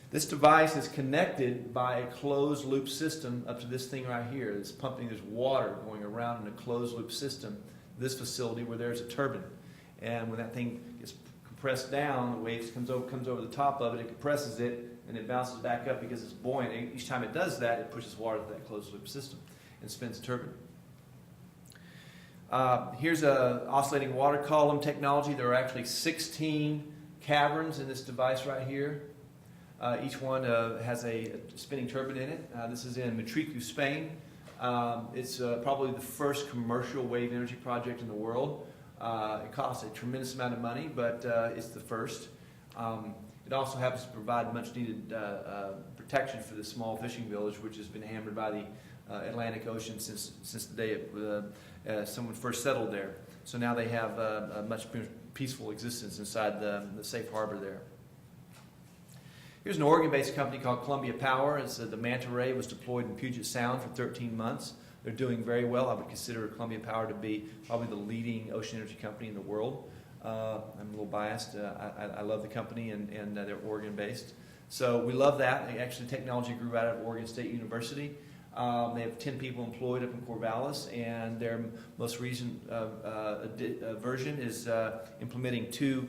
S1: This device is connected by a closed loop system up to this thing right here. It's pumping, there's water going around in a closed loop system. This facility where there's a turbine. And when that thing gets compressed down, the waves comes over the top of it, it compresses it, and it bounces back up because it's buoyant. And each time it does that, it pushes water to that closed loop system and spins the turbine. Here's a oscillating water column technology. There are actually 16 caverns in this device right here. Each one has a spinning turbine in it. This is in Matricu, Spain. It's probably the first commercial wave energy project in the world. It costs a tremendous amount of money, but it's the first. It also happens to provide much needed protection for the small fishing village, which has been hammered by the Atlantic Ocean since the day someone first settled there. So now they have a much peaceful existence inside the safe harbor there. Here's an Oregon-based company called Columbia Power. The Manta Ray was deployed in Puget Sound for 13 months. They're doing very well. I would consider Columbia Power to be probably the leading ocean energy company in the world. I'm a little biased. I love the company, and they're Oregon-based. So we love that. Actually, technology grew out of Oregon State University. They have 10 people employed up in Corvallis, and their most recent version is implementing 2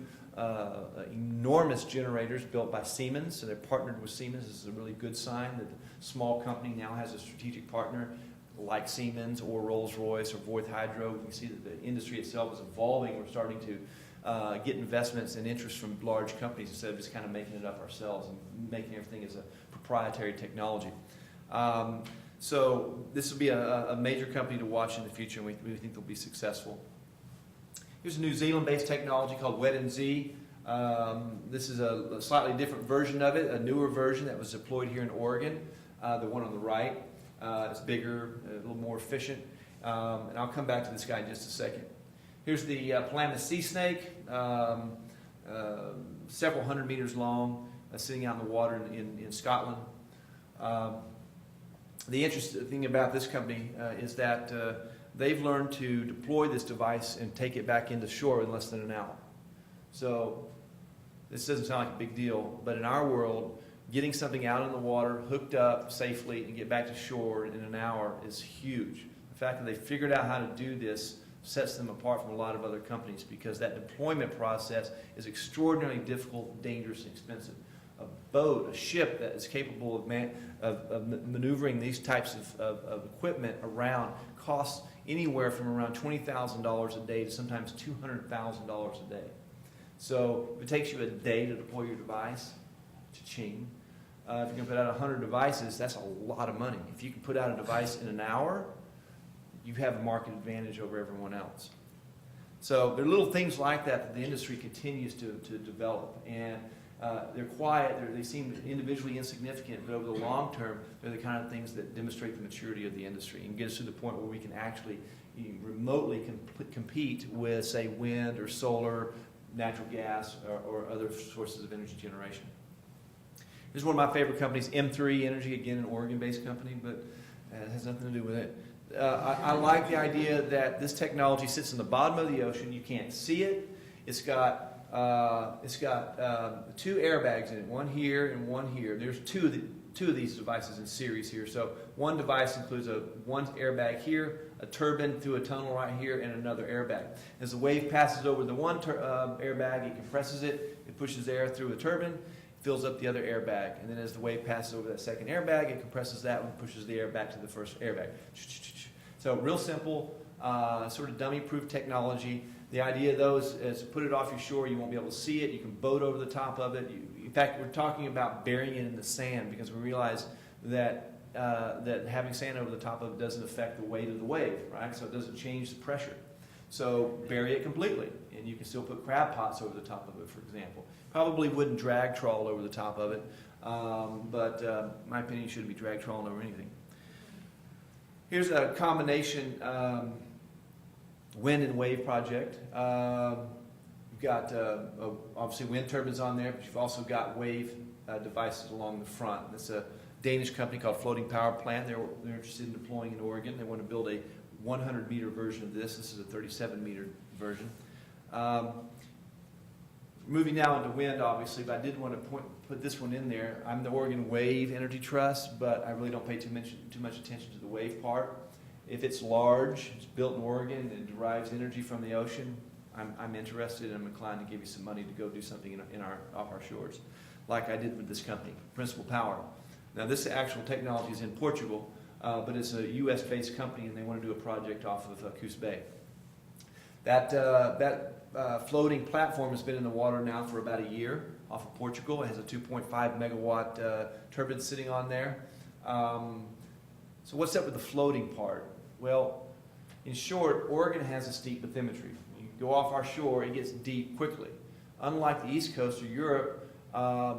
S1: enormous generators built by Siemens. So they're partnered with Siemens. This is a really good sign that the small company now has a strategic partner like Siemens or Rolls-Royce or Voith Hydro. You can see that the industry itself is evolving. We're starting to get investments and interest from large companies instead of just kind of making it up ourselves and making everything as a proprietary technology. So this will be a major company to watch in the future, and we think they'll be successful. Here's a New Zealand-based technology called WetNZ. This is a slightly different version of it, a newer version that was deployed here in Oregon. The one on the right is bigger, a little more efficient. And I'll come back to this guy in just a second. Here's the Palamas sea snake, several hundred meters long, sitting out in the water in Scotland. The interesting thing about this company is that they've learned to deploy this device and take it back into shore in less than an hour. So this doesn't sound like a big deal, but in our world, getting something out in the water, hooked up safely, and get back to shore in an hour is huge. The fact that they figured out how to do this sets them apart from a lot of other companies because that deployment process is extraordinarily difficult, dangerous, and expensive. A boat, a ship that is capable of maneuvering these types of equipment around costs anywhere from around $20,000 a day to sometimes $200,000 a day. So if it takes you a day to deploy your device, cha-ching. If you can put out 100 devices, that's a lot of money. If you can put out a device in an hour, you have a market advantage over everyone else. So there are little things like that the industry continues to develop. And they're quiet, they seem individually insignificant, but over the long term, they're the kind of things that demonstrate the maturity of the industry and get us to the point where we can actually remotely compete with, say, wind or solar, natural gas, or other sources of energy generation. Here's one of my favorite companies, M3 Energy, again an Oregon-based company, but it has nothing to do with it. I like the idea that this technology sits in the bottom of the ocean. You can't see it. It's got 2 airbags in it, one here and one here. There's two of these devices in series here. So one device includes one airbag here, a turbine through a tunnel right here, and another airbag. As the wave passes over the one airbag, it compresses it, it pushes air through a turbine, fills up the other airbag. And then as the wave passes over that second airbag, it compresses that one, pushes the air back to the first airbag. So real simple, sort of dummy-proof technology. The idea, though, is to put it off your shore. You won't be able to see it. You can boat over the top of it. In fact, we're talking about burying it in the sand because we realize that having sand over the top of it doesn't affect the weight of the wave, right? So it doesn't change the pressure. So bury it completely, and you can still put crab pots over the top of it, for example. Probably wouldn't drag trawl over the top of it, but in my opinion, you shouldn't be drag trawling over anything. Here's a combination wind and wave project. You've got obviously wind turbines on there, but you've also got wave devices along the front. It's a Danish company called Floating Power Plant. They're interested in deploying in Oregon. They want to build a 100-meter version of this. This is a 37-meter version. Moving now into wind, obviously, but I did want to put this one in there. I'm the Oregon Wave Energy Trust, but I really don't pay too much attention to the wave part. If it's large, it's built in Oregon, and it derives energy from the ocean, I'm interested, and I'm inclined to give you some money to go do something off our shores, like I did with this company, Principal Power. Now, this actual technology is in Portugal, but it's a U.S.-based company, and they want to do a project off of Coos Bay. That floating platform has been in the water now for about a year off of Portugal. It has a 2.5 megawatt turbine sitting on there. So what's up with the floating part? Well, in short, Oregon has a steep bathymetry. You go off our shore, it gets deep quickly. Unlike the East Coast or Europe,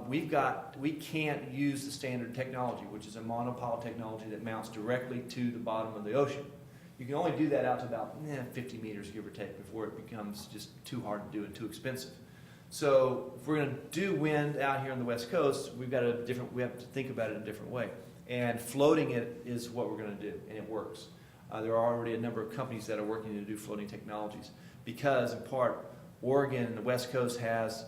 S1: we can't use the standard technology, which is a monopile technology that mounts directly to the bottom of the ocean. You can only do that out to about 50 meters, give or take, before it becomes just too hard to do and too expensive. So if we're going to do wind out here on the West Coast, we have to think about it in a different way. And floating it is what we're going to do, and it works. There are already a number of companies that are working to do floating technologies because, in part, Oregon and the West Coast has,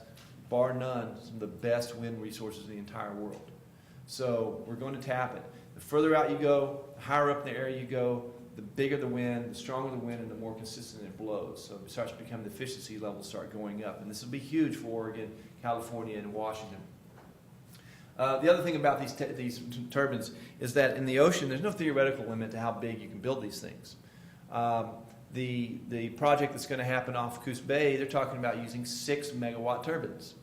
S1: bar none, some of the best wind resources in the entire world. So we're going to tap it. The further out you go, the higher up in the area you go, the bigger the wind, the stronger the wind, and the more consistent it blows. So it starts to become, the efficiency levels start going up. And this will be huge for Oregon, California, and Washington. The other thing about these turbines is that in the ocean, there's no theoretical limit to how big you can build these things. The project that's going to happen off Coos Bay, they're talking about using 6 megawatt turbines.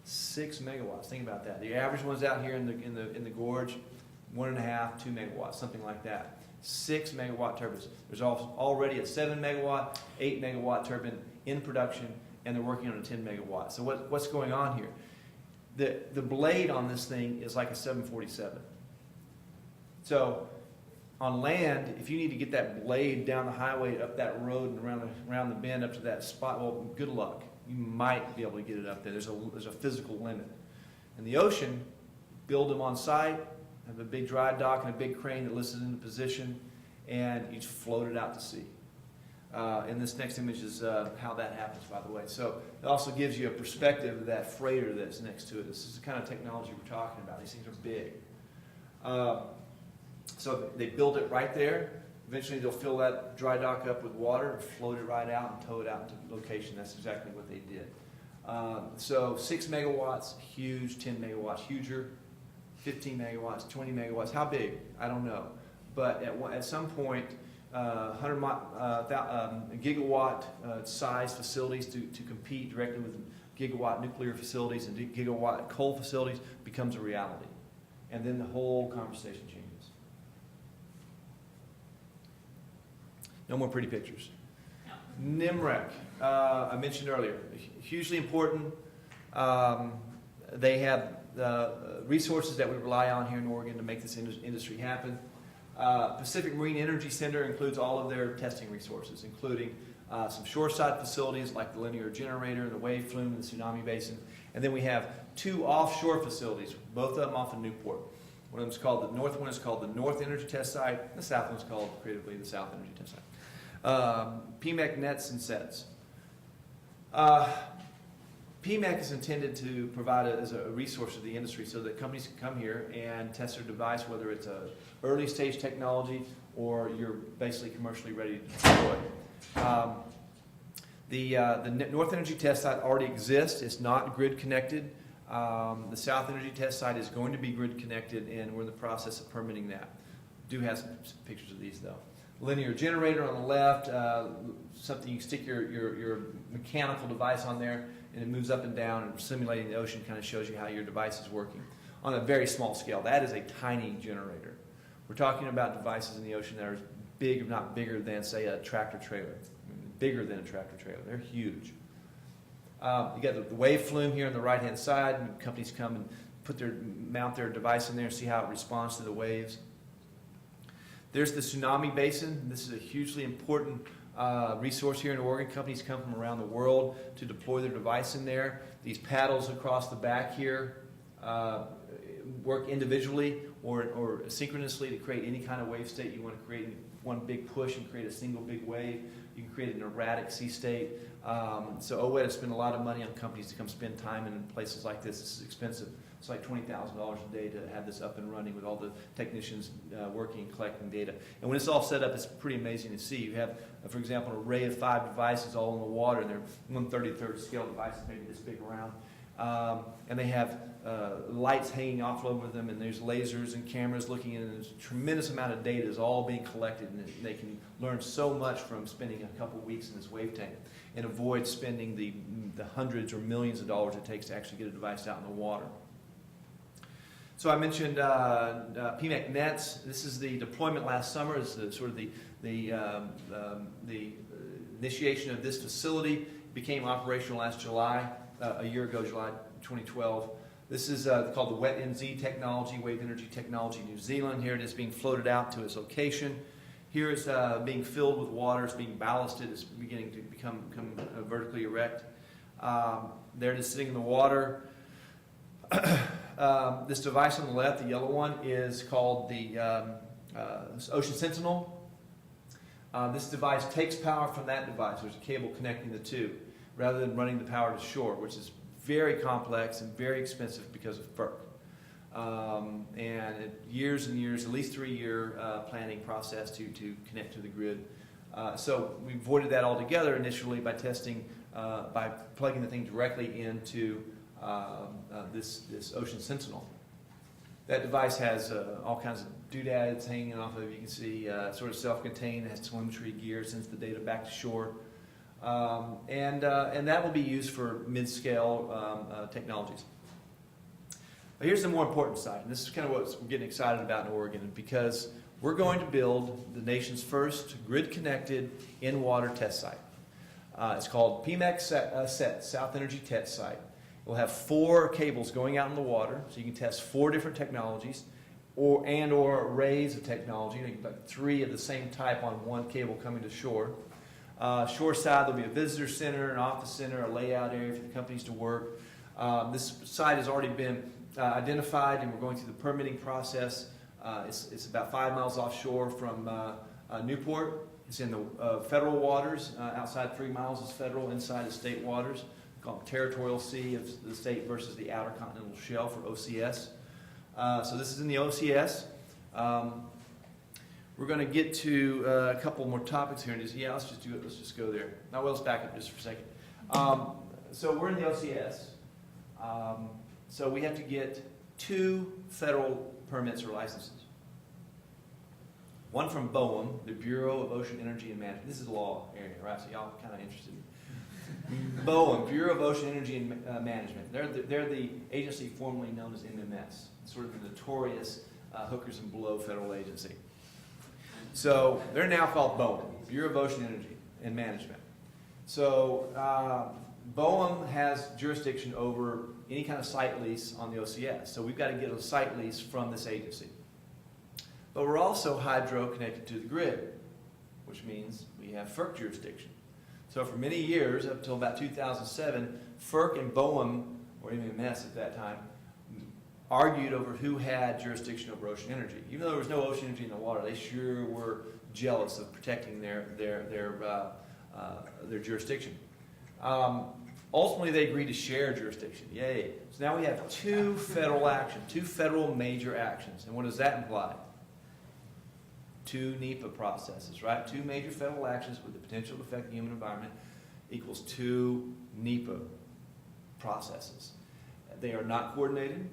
S1: 6 megawatts. Think about that. The average ones out here in the gorge, 1.5, 2 megawatts, something like that. 6 megawatt turbines. There's already a 7 megawatt, 8 megawatt turbine in production, and they're working on a 10 megawatt. So what's going on here? The blade on this thing is like a 747. So on land, if you need to get that blade down the highway, up that road, and around the bend up to that spot, well, good luck. You might be able to get it up there. There's a physical limit. In the ocean, build them on site, have a big dry dock and a big crane that lifts it into position, and you just float it out to sea. And this next image is how that happens, by the way. So it also gives you a perspective of that freighter that's next to it. This is the kind of technology we're talking about. These things are big. So they build it right there. Eventually they'll fill that dry dock up with water, float it right out, and tow it out to the location. That's exactly what they did. So 6 megawatts, huge. 10 megawatts, huger. 15 megawatts, 20 megawatts. How big? I don't know. But at some point, 100 gigawatt size facilities to compete directly with gigawatt nuclear facilities and gigawatt coal facilities becomes a reality. And then the whole conversation changes. No more pretty pictures. NIMREC, I mentioned earlier, hugely important. They have resources that we rely on here in Oregon to make this industry happen. Pacific Marine Energy Center includes all of their testing resources, including some shoreside facilities like the linear generator, the wave flume, and the Tsunami Basin. And then we have 2 offshore facilities, both of them off of Newport. One of them is called, the north one is called the North Energy Test Site. The south one is called, creatively, the South Energy Test Site. PMEC nets and sets. PMEC is intended to provide as a resource to the industry so that companies can come here and test their device, whether it's a early stage technology or you're basically commercially ready to deploy. The North Energy Test Site already exists. It's not grid connected. The South Energy Test Site is going to be grid connected, and we're in the process of permitting that. Do have some pictures of these though. Linear generator on the left, something you stick your mechanical device on there, and it moves up and down, and simulating the ocean kind of shows you how your device is working on a very small scale. That is a tiny generator. We're talking about devices in the ocean that are big, if not bigger than, say, a tractor trailer. Bigger than a tractor trailer. They're huge. You got the wave flume here on the right-hand side, and companies come and mount their device in there and see how it responds to the waves. There's the Tsunami Basin. This is a hugely important resource here in Oregon. Companies come from around the world to deploy their device in there. These paddles across the back here work individually or synchronously to create any kind of wave state. You want to create one big push and create a single big wave. You can create an erratic sea state. So OWED has spent a lot of money on companies to come spend time in places like this. This is expensive. It's like $20,000 a day to have this up and running with all the technicians working and collecting data. And when it's all set up, it's pretty amazing to see. You have, for example, an array of 5 devices all in the water, and they're 1/33rd scale devices, maybe this big around. And they have lights hanging off over them, and there's lasers and cameras looking in, and there's a tremendous amount of data is all being collected, and they can learn so much from spending a couple weeks in this wave tank and avoid spending the hundreds or millions of dollars it takes to actually get a device out in the water. So I mentioned PMEC nets. This is the deployment last summer. Is sort of the initiation of this facility. It became operational last July, a year ago, July 2012. This is called the WET-NZ technology, Wave Energy Technology New Zealand. Here it is being floated out to its location. Here it's being filled with water. It's being ballasted. It's beginning to become vertically erect. There it is sitting in the water. This device on the left, the yellow one, is called the Ocean Sentinel. This device takes power from that device. There's a cable connecting the two, rather than running the power to shore, which is very complex and very expensive because of FERC. And years and years, at least 3-year planning process to connect to the grid. So we avoided that altogether initially by testing, by plugging the thing directly into this Ocean Sentinel. That device has all kinds of doodads hanging off of it. You can see sort of self-contained, has telemetry gear, sends the data back to shore. And that will be used for mid-scale technologies. But here's the more important side, and this is kind of what we're getting excited about in Oregon, because we're going to build the nation's first grid-connected in-water test site. It's called PMEC SET, South Energy Test Site. We'll have 4 cables going out in the water, so you can test 4 different technologies, or arrays of technology. You can put 3 of the same type on one cable coming to shore. Shore side, there'll be a visitor center, an office center, a layout area for the companies to work. This site has already been identified, and we're going through the permitting process. It's about 5 miles offshore from Newport. It's in the federal waters. Outside 3 miles is federal, inside is state waters. Called Territorial Sea of the state versus the Outer Continental Shelf, or OCS. So this is in the OCS. We're going to get to a couple more topics here. And let's just do it. Let's just go there. Now, let's back up just for a second. So we're in the OCS. So we have to get 2 federal permits or licenses. One from BOEM, the Bureau of Ocean Energy and Management. This is a law area, right? So y'all kind of interested. BOEM, Bureau of Ocean Energy and Management. They're the agency formerly known as MMS, sort of the notorious hookers and blow federal agency. So they're now called BOEM, Bureau of Ocean Energy and Management. So BOEM has jurisdiction over any kind of site lease on the OCS. So we've got to get a site lease from this agency. But we're also hydro connected to the grid, which means we have FERC jurisdiction. So for many years, up until about 2007, FERC and BOEM, or MMS at that time, argued over who had jurisdiction over ocean energy. Even though there was no ocean energy in the water, they sure were jealous of protecting their jurisdiction. Ultimately, they agreed to share jurisdiction. Yay. So now we have 2 federal actions, 2 federal major actions. And what does that imply? 2 NEPA processes, right? 2 major federal actions with the potential to affect the human environment equals 2 NEPA processes. They are not coordinated.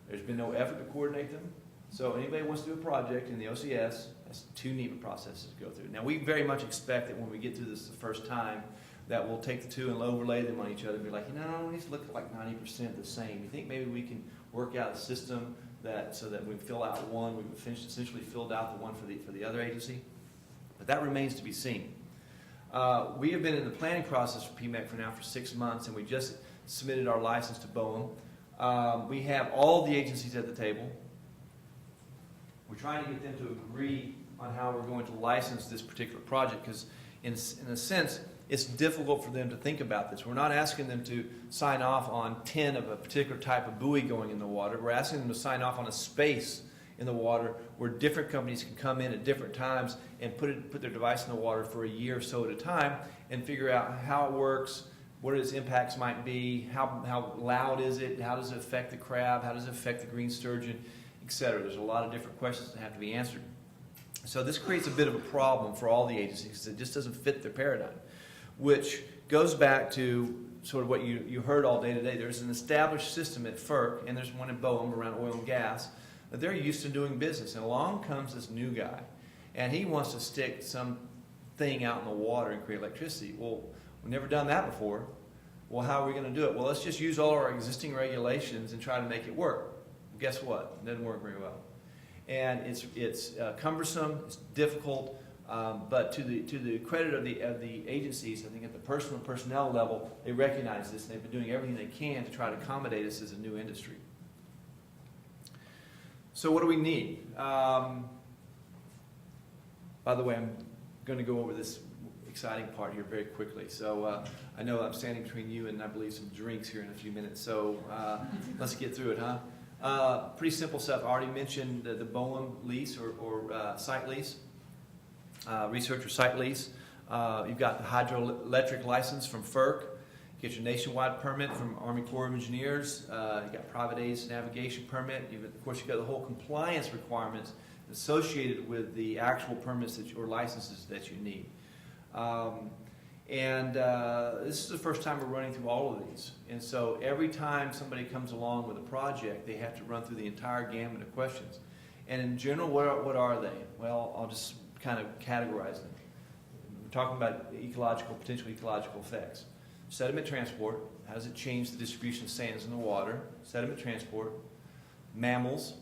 S1: There's been no effort to coordinate them. So anybody who wants to do a project in the OCS, that's 2 NEPA processes to go through. Now, we very much expect that when we get through this the first time, that we'll take the 2 and overlay them on each other and be like, we need to look like 90% the same. You think maybe we can work out a system so that we fill out one, we've essentially filled out the one for the other agency? But that remains to be seen. We have been in the planning process for PMEC for 6 months, and we just submitted our license to BOEM. We have all the agencies at the table. We're trying to get them to agree on how we're going to license this particular project, because in a sense, it's difficult for them to think about this. We're not asking them to sign off on 10 of a particular type of buoy going in the water. We're asking them to sign off on a space in the water where different companies can come in at different times and put their device in the water for a year or so at a time and figure out how it works, what its impacts might be, how loud is it, how does it affect the crab, how does it affect the green sturgeon, etc. There's a lot of different questions that have to be answered. So this creates a bit of a problem for all the agencies because it just doesn't fit their paradigm, which goes back to sort of what you heard all day today. There's an established system at FERC, and there's one in BOEM around oil and gas, that they're used to doing business. And along comes this new guy, and he wants to stick some thing out in the water and create electricity. Well, we've never done that before. Well, how are we going to do it? Well, let's just use all our existing regulations and try to make it work. Well, guess what? It doesn't work very well. And it's cumbersome, it's difficult, but to the credit of the agencies, I think at the personnel level, they recognize this and they've been doing everything they can to try to accommodate us as a new industry. So what do we need? By the way, I'm going to go over this exciting part here very quickly. So I know I'm standing between you and I believe some drinks here in a few minutes. So let's get through it, huh? Pretty simple stuff. I already mentioned the BOEM lease or site lease, research or site lease. You've got the hydroelectric license from FERC. You get your nationwide permit from Army Corps of Engineers. You've got private aid navigation permit. Of course, you've got the whole compliance requirements associated with the actual permits or licenses that you need. This is the first time we're running through all of these. And so every time somebody comes along with a project, they have to run through the entire gamut of questions. And in general, what are they? Well, I'll just kind of categorize them. We're talking about potential ecological effects. Sediment transport, how does it change the distribution of sands in the water? Sediment transport. Mammals,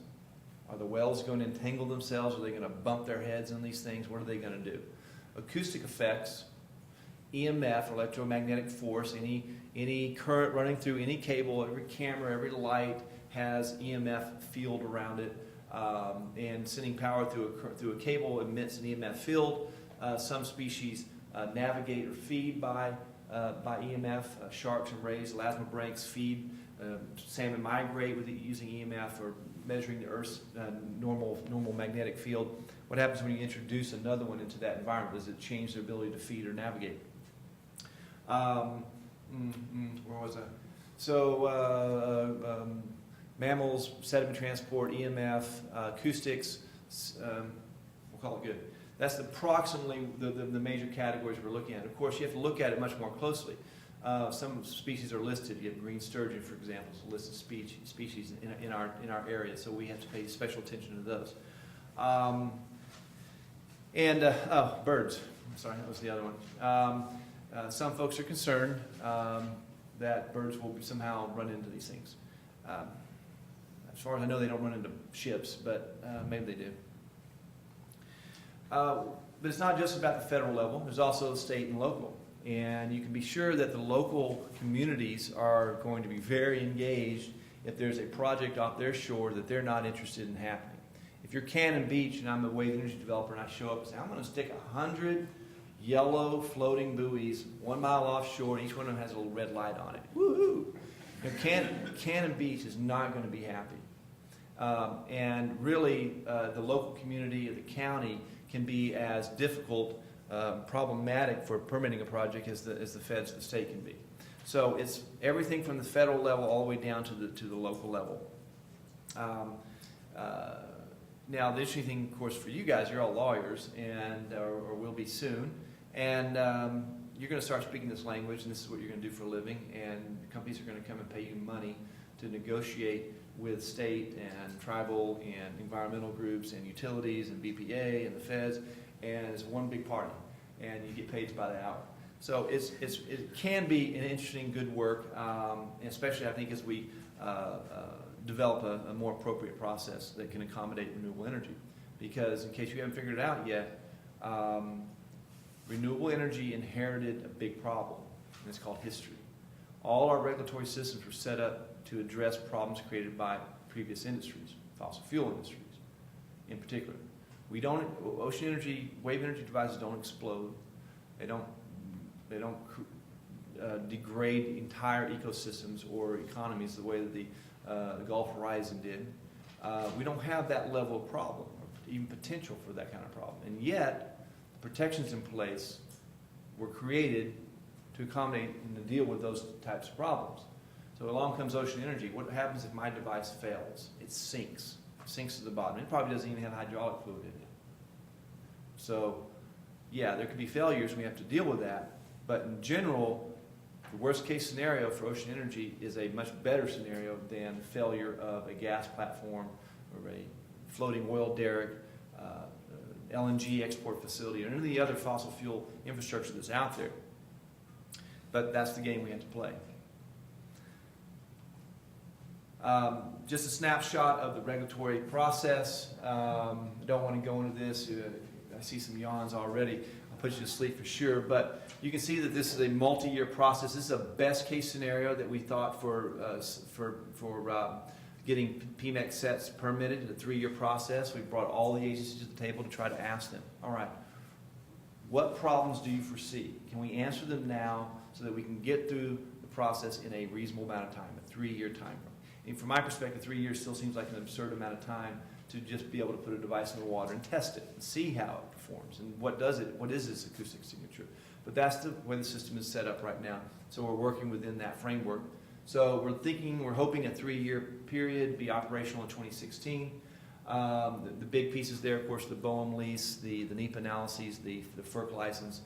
S1: are the whales going to entangle themselves? Are they going to bump their heads on these things? What are they going to do? Acoustic effects, EMF, electromagnetic force, any current running through any cable, every camera, every light has EMF field around it, and sending power through a cable emits an EMF field. Some species navigate or feed by EMF. Sharks and rays, elasmobranchs feed. Salmon migrate using EMF or measuring the Earth's normal magnetic field. What happens when you introduce another one into that environment? Does it change their ability to feed or navigate? Where was I? So mammals, sediment transport, EMF, acoustics, we'll call it good. That's approximately the major categories we're looking at. Of course, you have to look at it much more closely. Some species are listed. You have green sturgeon, for example, is a listed species in our area, so we have to pay special attention to those. Birds. I'm sorry, that was the other one. Some folks are concerned that birds will somehow run into these things. As far as I know, they don't run into ships, but maybe they do. But it's not just about the federal level. There's also the state and local. And you can be sure that the local communities are going to be very engaged if there's a project off their shore that they're not interested in happening. If you're Cannon Beach and I'm a wave energy developer and I show up and say, I'm going to stick 100 yellow floating buoys 1 mile offshore and each one of them has a little red light on it. Woohoo! Cannon Beach is not going to be happy. And really, the local community or the county can be as difficult, problematic for permitting a project as the feds, the state can be. So it's everything from the federal level all the way down to the local level. Now, the interesting thing, of course, for you guys, you're all lawyers, and or will be soon, and you're going to start speaking this language, and this is what you're going to do for a living, and companies are going to come and pay you money to negotiate with state and tribal and environmental groups and utilities and BPA and the feds, and it's one big party, and you get paid by the hour. So it can be an interesting, good work, especially I think as we develop a more appropriate process that can accommodate renewable energy. Because in case you haven't figured it out yet, renewable energy inherited a big problem, and it's called history. All our regulatory systems were set up to address problems created by previous industries, fossil fuel industries in particular. Ocean energy, wave energy devices don't explode. They don't They don't degrade entire ecosystems or economies the way that the Gulf Horizon did. We don't have that level of problem, or even potential for that kind of problem. And yet, the protections in place were created to accommodate and to deal with those types of problems. So along comes ocean energy. What happens if my device fails? It sinks. It sinks to the bottom. It probably doesn't even have hydraulic fluid in it. So, yeah, there could be failures, and we have to deal with that. But in general, the worst case scenario for ocean energy is a much better scenario than failure of a gas platform or a floating oil derrick, LNG export facility, or any of the other fossil fuel infrastructure that's out there. But that's the game we have to play. Just a snapshot of the regulatory process. I don't want to go into this. I see some yawns already. I'll put you to sleep for sure. But you can see that this is a multi-year process. This is a best case scenario that we thought for getting PMEC sets permitted, a 3-year process. We brought all the agencies to the table to try to ask them, all right, what problems do you foresee? Can we answer them now so that we can get through the process in a reasonable amount of time, a 3-year time frame? And from my perspective, 3 years still seems like an absurd amount of time to just be able to put a device in the water and test it and see how it performs and what is its acoustic signature. But that's the way the system is set up right now. So we're working within that framework. So we're hoping a 3-year period, be operational in 2016. The big pieces there, of course, the BOEM lease, the NEPA analyses, the FERC license,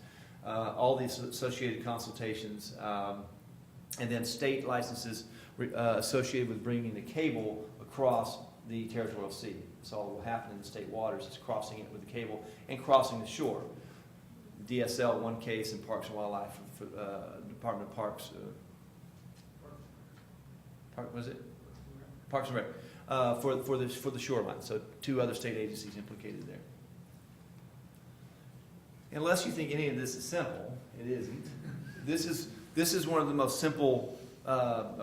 S1: all the associated consultations, and then state licenses associated with bringing the cable across the territorial sea. That's all that will happen in the state waters, is crossing it with the cable and crossing the shore. DSL, one case, and Parks and Wildlife for Department of Parks. Parks and Rec for the shoreline. So 2 other state agencies implicated there. Unless you think any of this is simple, it isn't. This is one of the most simple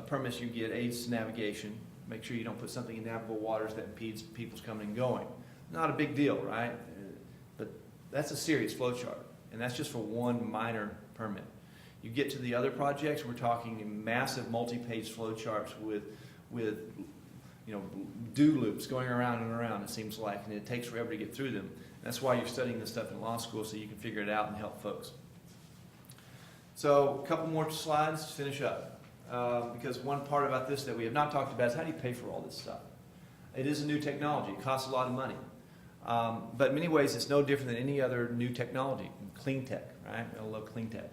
S1: permits you get: aids to navigation. Make sure you don't put something in navigable waters that impedes people's coming and going. Not a big deal, right? But that's a serious flow chart, and that's just for one minor permit. You get to the other projects, we're talking massive multi-page flow charts with do loops going around and around, it seems like, and it takes forever to get through them. That's why you're studying this stuff in law school, so you can figure it out and help folks. So a couple more slides to finish up. Because one part about this that we have not talked about is how do you pay for all this stuff? It is a new technology. It costs a lot of money. But in many ways, it's no different than any other new technology. Clean tech, right? I love clean tech.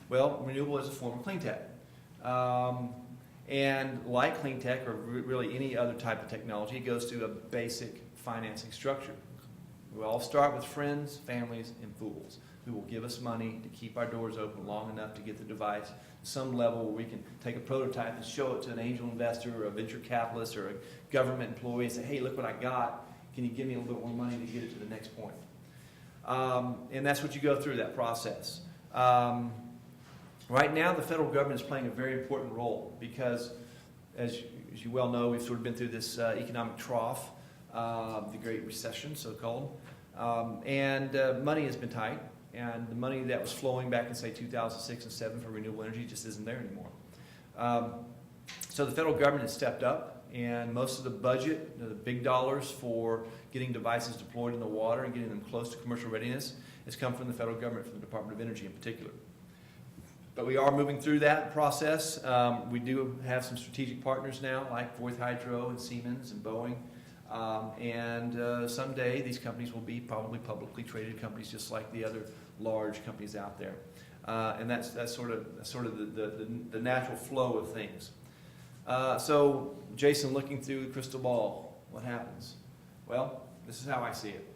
S1: Well, renewable is a form of clean tech. And like clean tech, or really any other type of technology, it goes to a basic financing structure. We all start with friends, families, and fools who will give us money to keep our doors open long enough to get the device to some level where we can take a prototype and show it to an angel investor or a venture capitalist or a government employee and say, hey, look what I got. Can you give me a little bit more money to get it to the next point? And that's what you go through, that process. Right now, the federal government is playing a very important role because, as you well know, we've sort of been through this economic trough, the Great Recession, so-called, and money has been tight, and the money that was flowing back in, say, 2006 and 2007 for renewable energy just isn't there anymore. So the federal government has stepped up, and most of the budget, the big dollars for getting devices deployed in the water and getting them close to commercial readiness has come from the federal government, from the Department of Energy in particular. But we are moving through that process. We do have some strategic partners now, like Voith Hydro and Siemens and Boeing. And someday these companies will be probably publicly traded companies just like the other large companies out there. And that's sort of the natural flow of things. So Jason, looking through the crystal ball, what happens? Well, this is how I see it.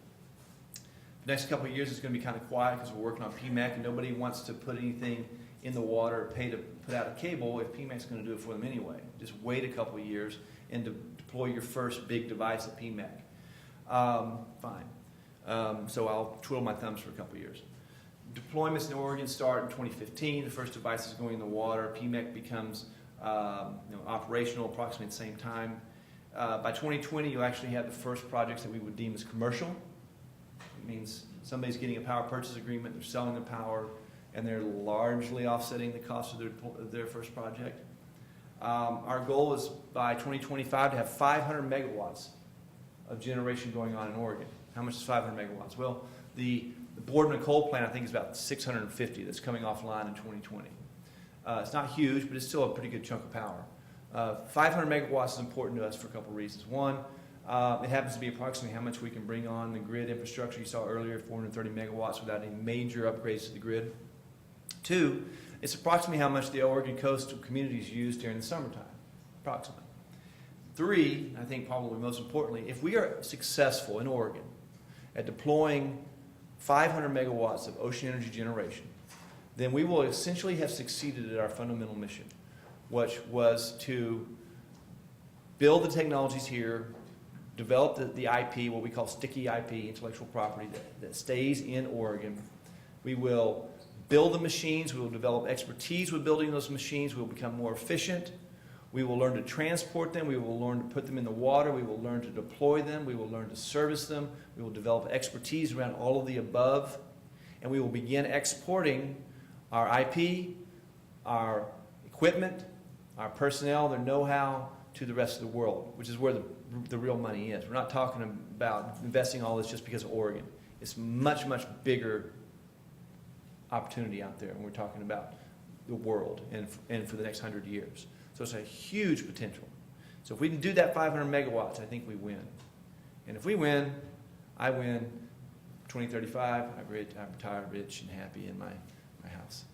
S1: The next couple of years it's going to be kind of quiet because we're working on PMEC and nobody wants to put anything in the water or pay to put out a cable if PMEC's going to do it for them anyway. Just wait a couple of years and deploy your first big device at PMEC. Fine. So I'll twiddle my thumbs for a couple of years. Deployments in Oregon start in 2015. The first device is going in the water. PMEC becomes operational approximately at the same time. By 2020, you actually have the first projects that we would deem as commercial. It means somebody's getting a power purchase agreement, they're selling the power, and they're largely offsetting the cost of their first project. Our goal is by 2025 to have 500 megawatts of generation going on in Oregon. How much is 500 megawatts? Well, the Boardman coal plant, I think, is about 650 that's coming offline in 2020. It's not huge, but it's still a pretty good chunk of power. 500 megawatts is important to us for a couple of reasons. One, it happens to be approximately how much we can bring on the grid infrastructure. You saw earlier, 430 megawatts without any major upgrades to the grid. Two, it's approximately how much the Oregon coastal communities use during the summertime, approximately. Three, I think probably most importantly, if we are successful in Oregon at deploying 500 megawatts of ocean energy generation, then we will essentially have succeeded at our fundamental mission, which was to build the technologies here, develop the IP, what we call sticky IP, intellectual property, that stays in Oregon. We will build the machines. We will develop expertise with building those machines. We will become more efficient. We will learn to transport them. We will learn to put them in the water. We will learn to deploy them. We will learn to service them. We will develop expertise around all of the above. And we will begin exporting our IP, our equipment, our personnel, their know-how to the rest of the world, which is where the real money is. We're not talking about investing all this just because of Oregon. It's much, much bigger opportunity out there, and we're talking about the world and for the next 100 years. So it's a huge potential. So if we can do that 500 megawatts, I think we win. And if we win, I win. 2035, I retire rich and happy in my house.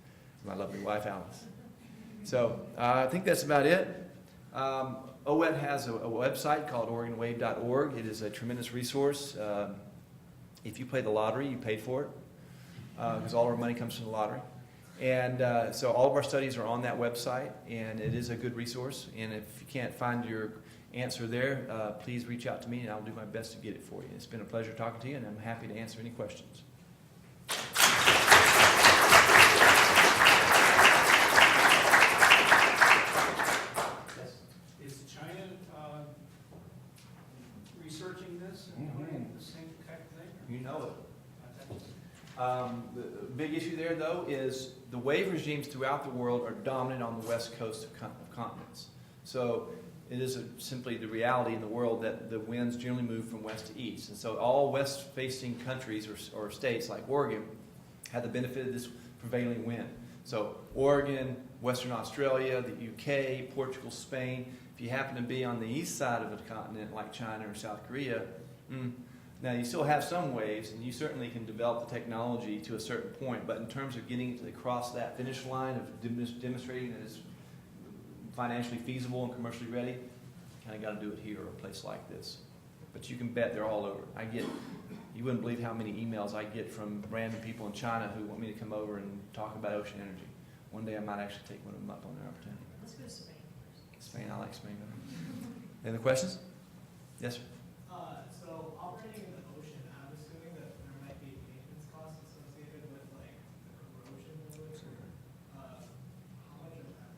S1: My lovely wife, Alice. So I think that's about it. OET has a website called OregonWave.org. It is a tremendous resource. If you play the lottery, you paid for it, because all our money comes from the lottery. And so all of our studies are on that website, and it is a good resource. And if you can't find your answer there, please reach out to me, and I'll do my best to get it for you. It's been a pleasure talking to you, and I'm happy to answer any questions.
S2: Is China researching this and doing the same type of thing?
S1: You know it. The big issue there, though, is the wave regimes throughout the world are dominant on the west coast of continents. So it is simply the reality in the world that the winds generally move from west to east. And so all west-facing countries or states like Oregon have the benefit of this prevailing wind. So Oregon, Western Australia, the UK, Portugal, Spain. If you happen to be on the east side of a continent like China or South Korea, now you still have some waves, and you certainly can develop the technology to a certain point. But in terms of getting across that finish line of demonstrating that it's financially feasible and commercially ready, you kind of got to do it here or a place like this. But you can bet they're all over. You wouldn't believe how many emails I get from random people in China who want me to come over and talk about ocean energy. One day I might actually take one of them up on their opportunity.
S3: Let's go to Spain.
S1: Spain, I like Spain better. Any other questions? Yes, sir.
S4: So operating in the ocean, I'm assuming that there might be maintenance costs associated with like the corrosion of it.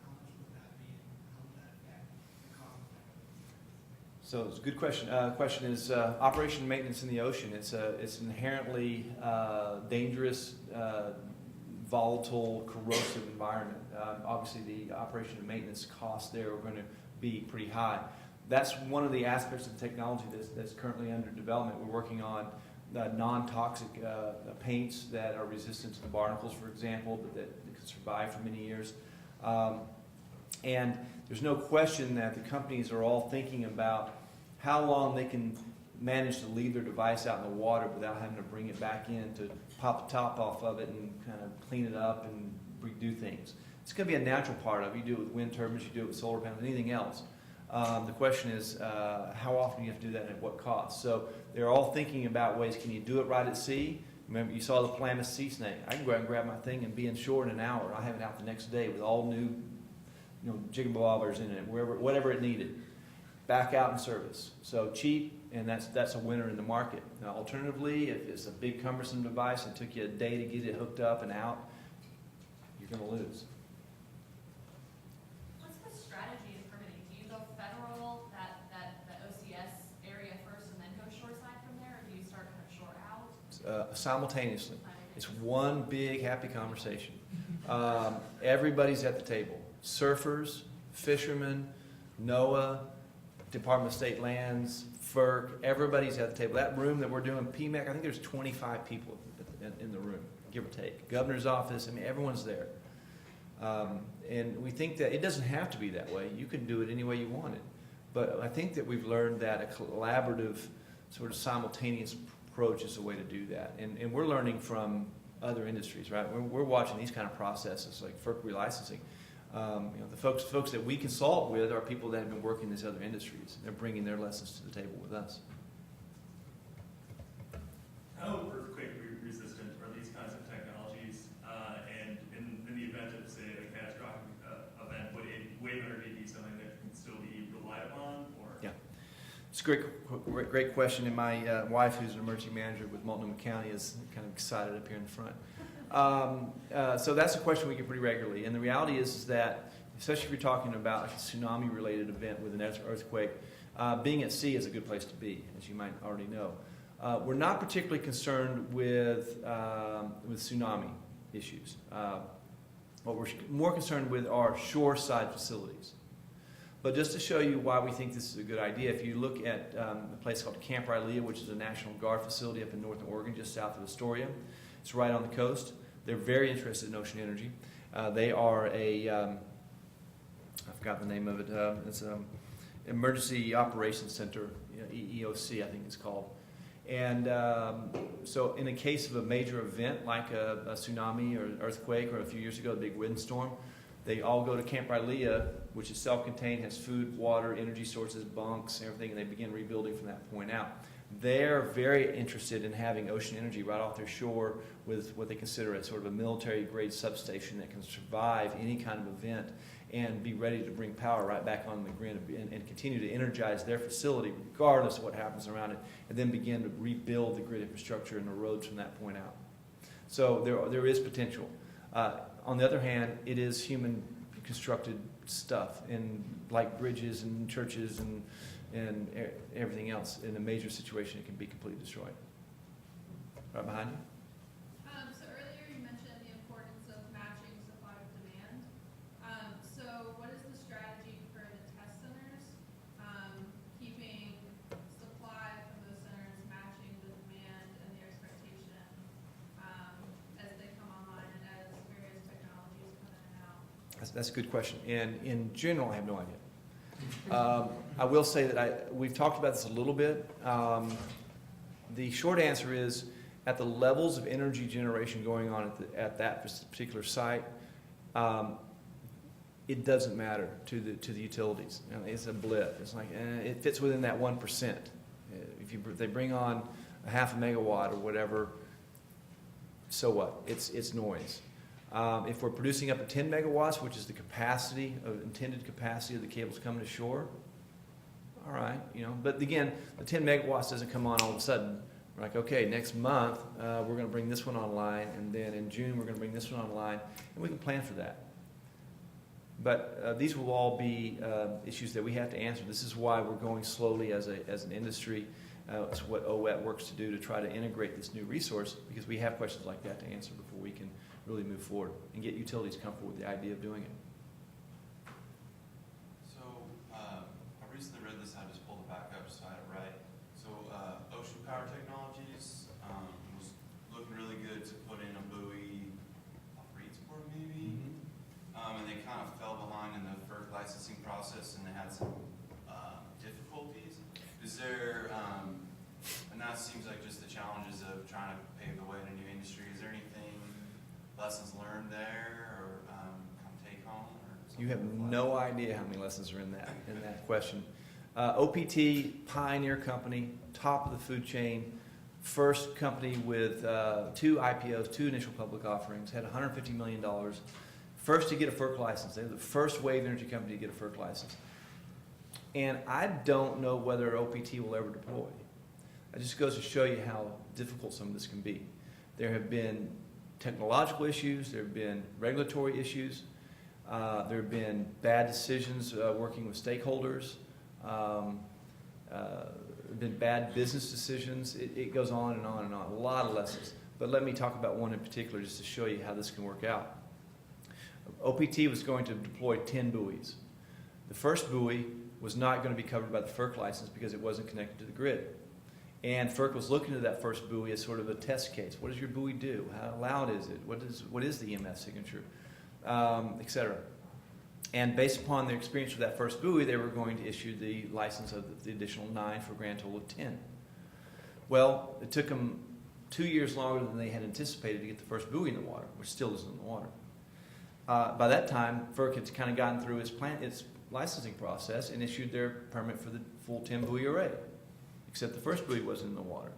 S4: How much would that be? How would that affect the cost?
S1: So it's a good question. Question is operation and maintenance in the ocean. It's an inherently dangerous, volatile, corrosive environment. Obviously, the operation and maintenance costs there are going to be pretty high. That's one of the aspects of the technology that's currently under development. We're working on non-toxic paints that are resistant to the barnacles, for example, but that can survive for many years. And there's no question that the companies are all thinking about how long they can manage to leave their device out in the water without having to bring it back in to pop the top off of it and kind of clean it up and redo things. It's going to be a natural part of it. You do it with wind turbines, you do it with solar panels, anything else. The question is how often do you have to do that and at what cost? So they're all thinking about ways, can you do it right at sea? Remember, you saw the Klamath sea snake. I can go out and grab my thing and be in shore in an hour. I have it out the next day with all new jigabobblers in it, whatever it needed. Back out in service. So cheap, and that's a winner in the market. Now, alternatively, if it's a big cumbersome device and it took you a day to get it hooked up and out, you're going to lose.
S3: What's the strategy in permitting? Do you go federal, the OCS area first, and then go shoreside from there, or do you start kind of shore out?
S1: Simultaneously. It's one big happy conversation. Everybody's at the table. Surfers, fishermen, NOAA, Department of State Lands, FERC, everybody's at the table. That room that we're doing PMAC, I think there's 25 people in the room, give or take. Governor's office, I mean, everyone's there. And we think that it doesn't have to be that way. You can do it any way you want it. But I think that we've learned that a collaborative, sort of simultaneous approach is the way to do that. And we're learning from other industries, right? We're watching these kind of processes like FERC relicensing. The folks that we consult with are people that have been working in these other industries. They're bringing their lessons to the table with us.
S5: How earthquake resistant are these kinds of technologies? And in the event of, say, a catastrophic event, would wave energy be something that can still be relied upon? Or? Yeah, it's a great question. And my wife, who's an emergency manager with Multnomah County, is kind of excited up here in the front. So that's a question we get pretty regularly. And the reality is that, especially if you're talking about a tsunami-related event with an earthquake, being at sea is a good place to be, as you might already know. We're not particularly concerned with tsunami issues. What we're more concerned with are shoreside facilities. But just to show you why we think this is a good idea, if you look at a place called Camp Riley, which is a National Guard facility up in Northern Oregon, just south of Astoria, it's right on the coast. They're very interested in ocean energy. They are I forgot the name of it. It's an Emergency Operations Center, EEOC, I think it's called. And so in the case of a major event like a tsunami or an earthquake, or a few years ago, a big windstorm, they all go to Camp Riley, which is self-contained, has food, water, energy sources, bunks, everything, and they begin rebuilding from that point out. They're very interested in having ocean energy right off their shore with what they consider a sort of a military-grade substation that can survive any kind of event and be ready to bring power right back on the grid and continue to energize their facility regardless of what happens around it, and then begin to rebuild the grid infrastructure and the roads from that point out. So there is potential. On the other hand, it is human-constructed stuff, and like bridges and churches and everything else. In a major situation, it can be completely destroyed. Right behind you.
S3: So earlier you mentioned the importance of matching supply with demand. So what is the strategy for the test centers, keeping supply from those centers matching the demand and the expectation as they come online and as various technologies come in and out?
S1: That's a good question. And in general, I have no idea. I will say that we've talked about this a little bit. The short answer is, at the levels of energy generation going on at that particular site, it doesn't matter to the utilities. It's a blip. It's like it fits within that 1%. If they bring on a half a megawatt or whatever, so what? It's noise. If we're producing up to 10 megawatts, which is the intended capacity of the cables coming to shore, all right, But again, the 10 megawatts doesn't come on all of a sudden. We're like, okay, next month we're going to bring this one online, and then in June we're going to bring this one online, and we can plan for that. But these will all be issues that we have to answer. This is why we're going slowly as an industry. It's what OWET works to do to try to integrate this new resource, because we have questions like that to answer before we can really move forward and get utilities comfortable with the idea of doing it.
S6: So I recently read this, I just pulled it back up so I had it right. So Ocean Power Technologies was looking really good to put in a buoy off Reedsport maybe, and they kind of fell behind in the FERC licensing process, and they had some difficulties. Is there, and that seems like just the challenges of trying to pave the way in a new industry. Is there anything, lessons learned there, or kind of take home? Or
S1: you have no idea how many lessons are in that question. OPT, pioneer company, top of the food chain, first company with 2 IPOs, 2 initial public offerings, had $150 million. First to get a FERC license. They're the first wave energy company to get a FERC license. And I don't know whether OPT will ever deploy. It just goes to show you how difficult some of this can be. There have been technological issues, there have been regulatory issues, there have been bad decisions working with stakeholders, there have been bad business decisions. It goes on and on and on, a lot of lessons. But let me talk about one in particular just to show you how this can work out. OPT was going to deploy 10 buoys. The first buoy was not going to be covered by the FERC license because it wasn't connected to the grid. And FERC was looking at that first buoy as sort of a test case. What does your buoy do? How loud is it? What is the EMF signature? Et cetera. And based upon their experience with that first buoy, they were going to issue the license of the additional 9 for a grand total of 10. Well, it took them 2 years longer than they had anticipated to get the first buoy in the water, which still isn't in the water. By that time, FERC had kind of gotten through its licensing process and issued their permit for the full 10 buoy array, except the first buoy wasn't in the water.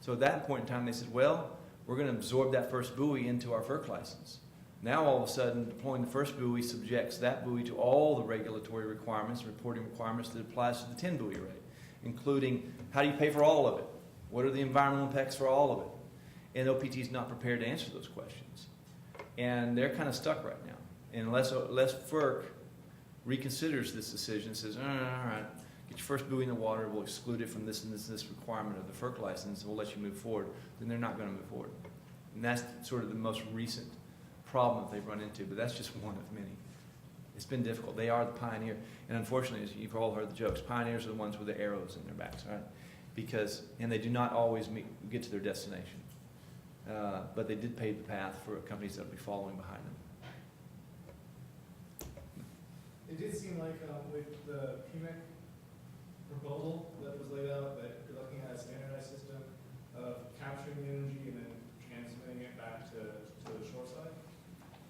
S1: So at that point in time, they said, well, we're going to absorb that first buoy into our FERC license. Now, all of a sudden, deploying the first buoy subjects that buoy to all the regulatory requirements, reporting requirements that applies to the 10 buoy array, including how do you pay for all of it? What are the environmental impacts for all of it? And OPT is not prepared to answer those questions. And they're kind of stuck right now. And unless FERC reconsiders this decision and says, all right, get your first buoy in the water, we'll exclude it from this and this and this requirement of the FERC license, and we'll let you move forward, then they're not going to move forward. And that's sort of the most recent problem that they've run into, but that's just one of many. It's been difficult. They are the pioneer. And unfortunately, as you've all heard the jokes, pioneers are the ones with the arrows in their backs, right? And they do not always get to their destination. But they did pave the path for companies that will be following behind them.
S4: It did seem like with the PMEC proposal that was laid out, that you're looking at a standardized system of capturing the energy and then transmitting it back to the shore side.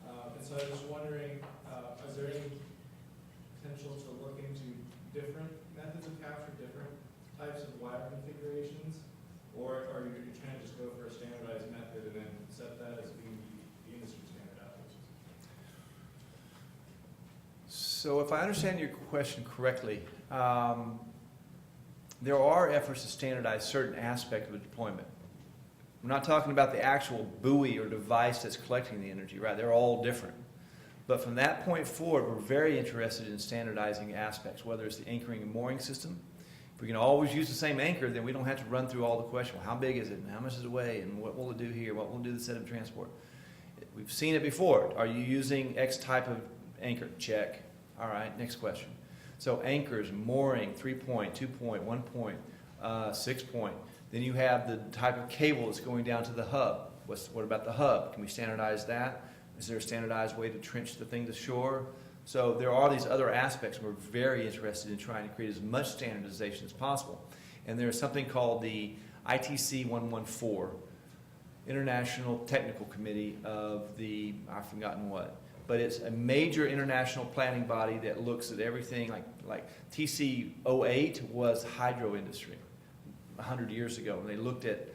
S4: And so I was just wondering, is there any potential to look into different methods of capture, different types of wire configurations? Or are you trying to just go for a standardized method and then set that as being the industry standard applications?
S1: So if I understand your question correctly, there are efforts to standardize certain aspects of the deployment. I'm not talking about the actual buoy or device that's collecting the energy, right? They're all different. But from that point forward, we're very interested in standardizing aspects, whether it's the anchoring and mooring system. If we can always use the same anchor, then we don't have to run through all the questions. Well, how big is it? And how much does it weigh? And what will it do here? What will it do to the set of transport? We've seen it before. Are you using X type of anchor? Check. All right, next question. So anchors, mooring, 3-point, 2-point, 1-point, 6-point. Then you have the type of cable that's going down to the hub. What about the hub? Can we standardize that? Is there a standardized way to trench the thing to shore? So there are these other aspects. We're very interested in trying to create as much standardization as possible. And there's something called the ITC 114, International Technical Committee of the, I've forgotten what, but it's a major international planning body that looks at everything like TC 08 was hydro industry 100 years ago. And they looked at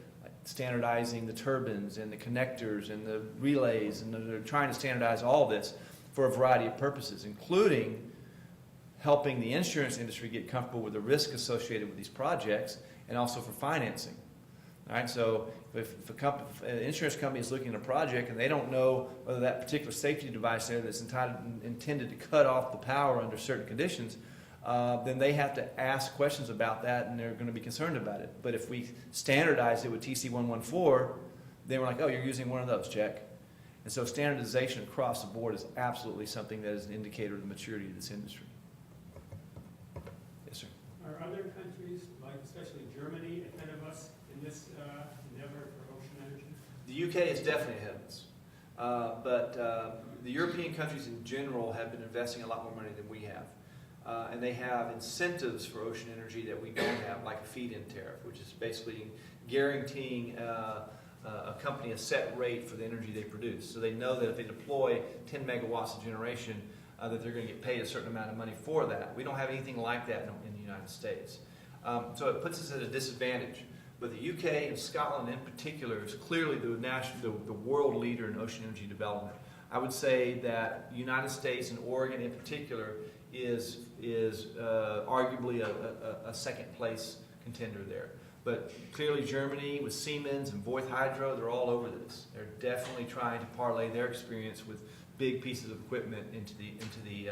S1: standardizing the turbines and the connectors and the relays, and they're trying to standardize all this for a variety of purposes, including helping the insurance industry get comfortable with the risk associated with these projects and also for financing. All right, so if an insurance company is looking at a project and they don't know whether that particular safety device there that's intended to cut off the power under certain conditions, then they have to ask questions about that, and they're going to be concerned about it. But if we standardize it with TC 114, then we're like, oh, you're using one of those, check. And so standardization across the board is absolutely something that is an indicator of the maturity of this industry. Yes, sir.
S2: Are other countries, like especially Germany, ahead of us in this endeavor for ocean energy?
S1: The UK is definitely ahead of us. But the European countries in general have been investing a lot more money than we have. And they have incentives for ocean energy that we don't have, like a feed-in tariff, which is basically guaranteeing a company a set rate for the energy they produce. So they know that if they deploy 10 megawatts of generation, that they're going to get paid a certain amount of money for that. We don't have anything like that in the United States. So it puts us at a disadvantage. But the UK and Scotland in particular is clearly the world leader in ocean energy development. I would say that the United States and Oregon in particular is arguably a second place contender there. But clearly Germany with Siemens and Voith Hydro, they're all over this. They're definitely trying to parlay their experience with big pieces of equipment into the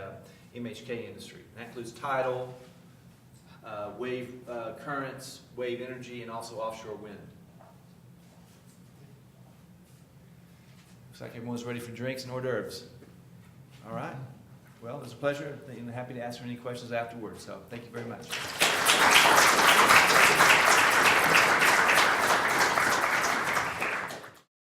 S1: MHK industry. And that includes tidal, wave currents, wave energy, and also offshore wind. Looks like everyone's ready for drinks and hors d'oeuvres. All right. Well, it was a pleasure, and happy to answer any questions afterwards, so thank you very much.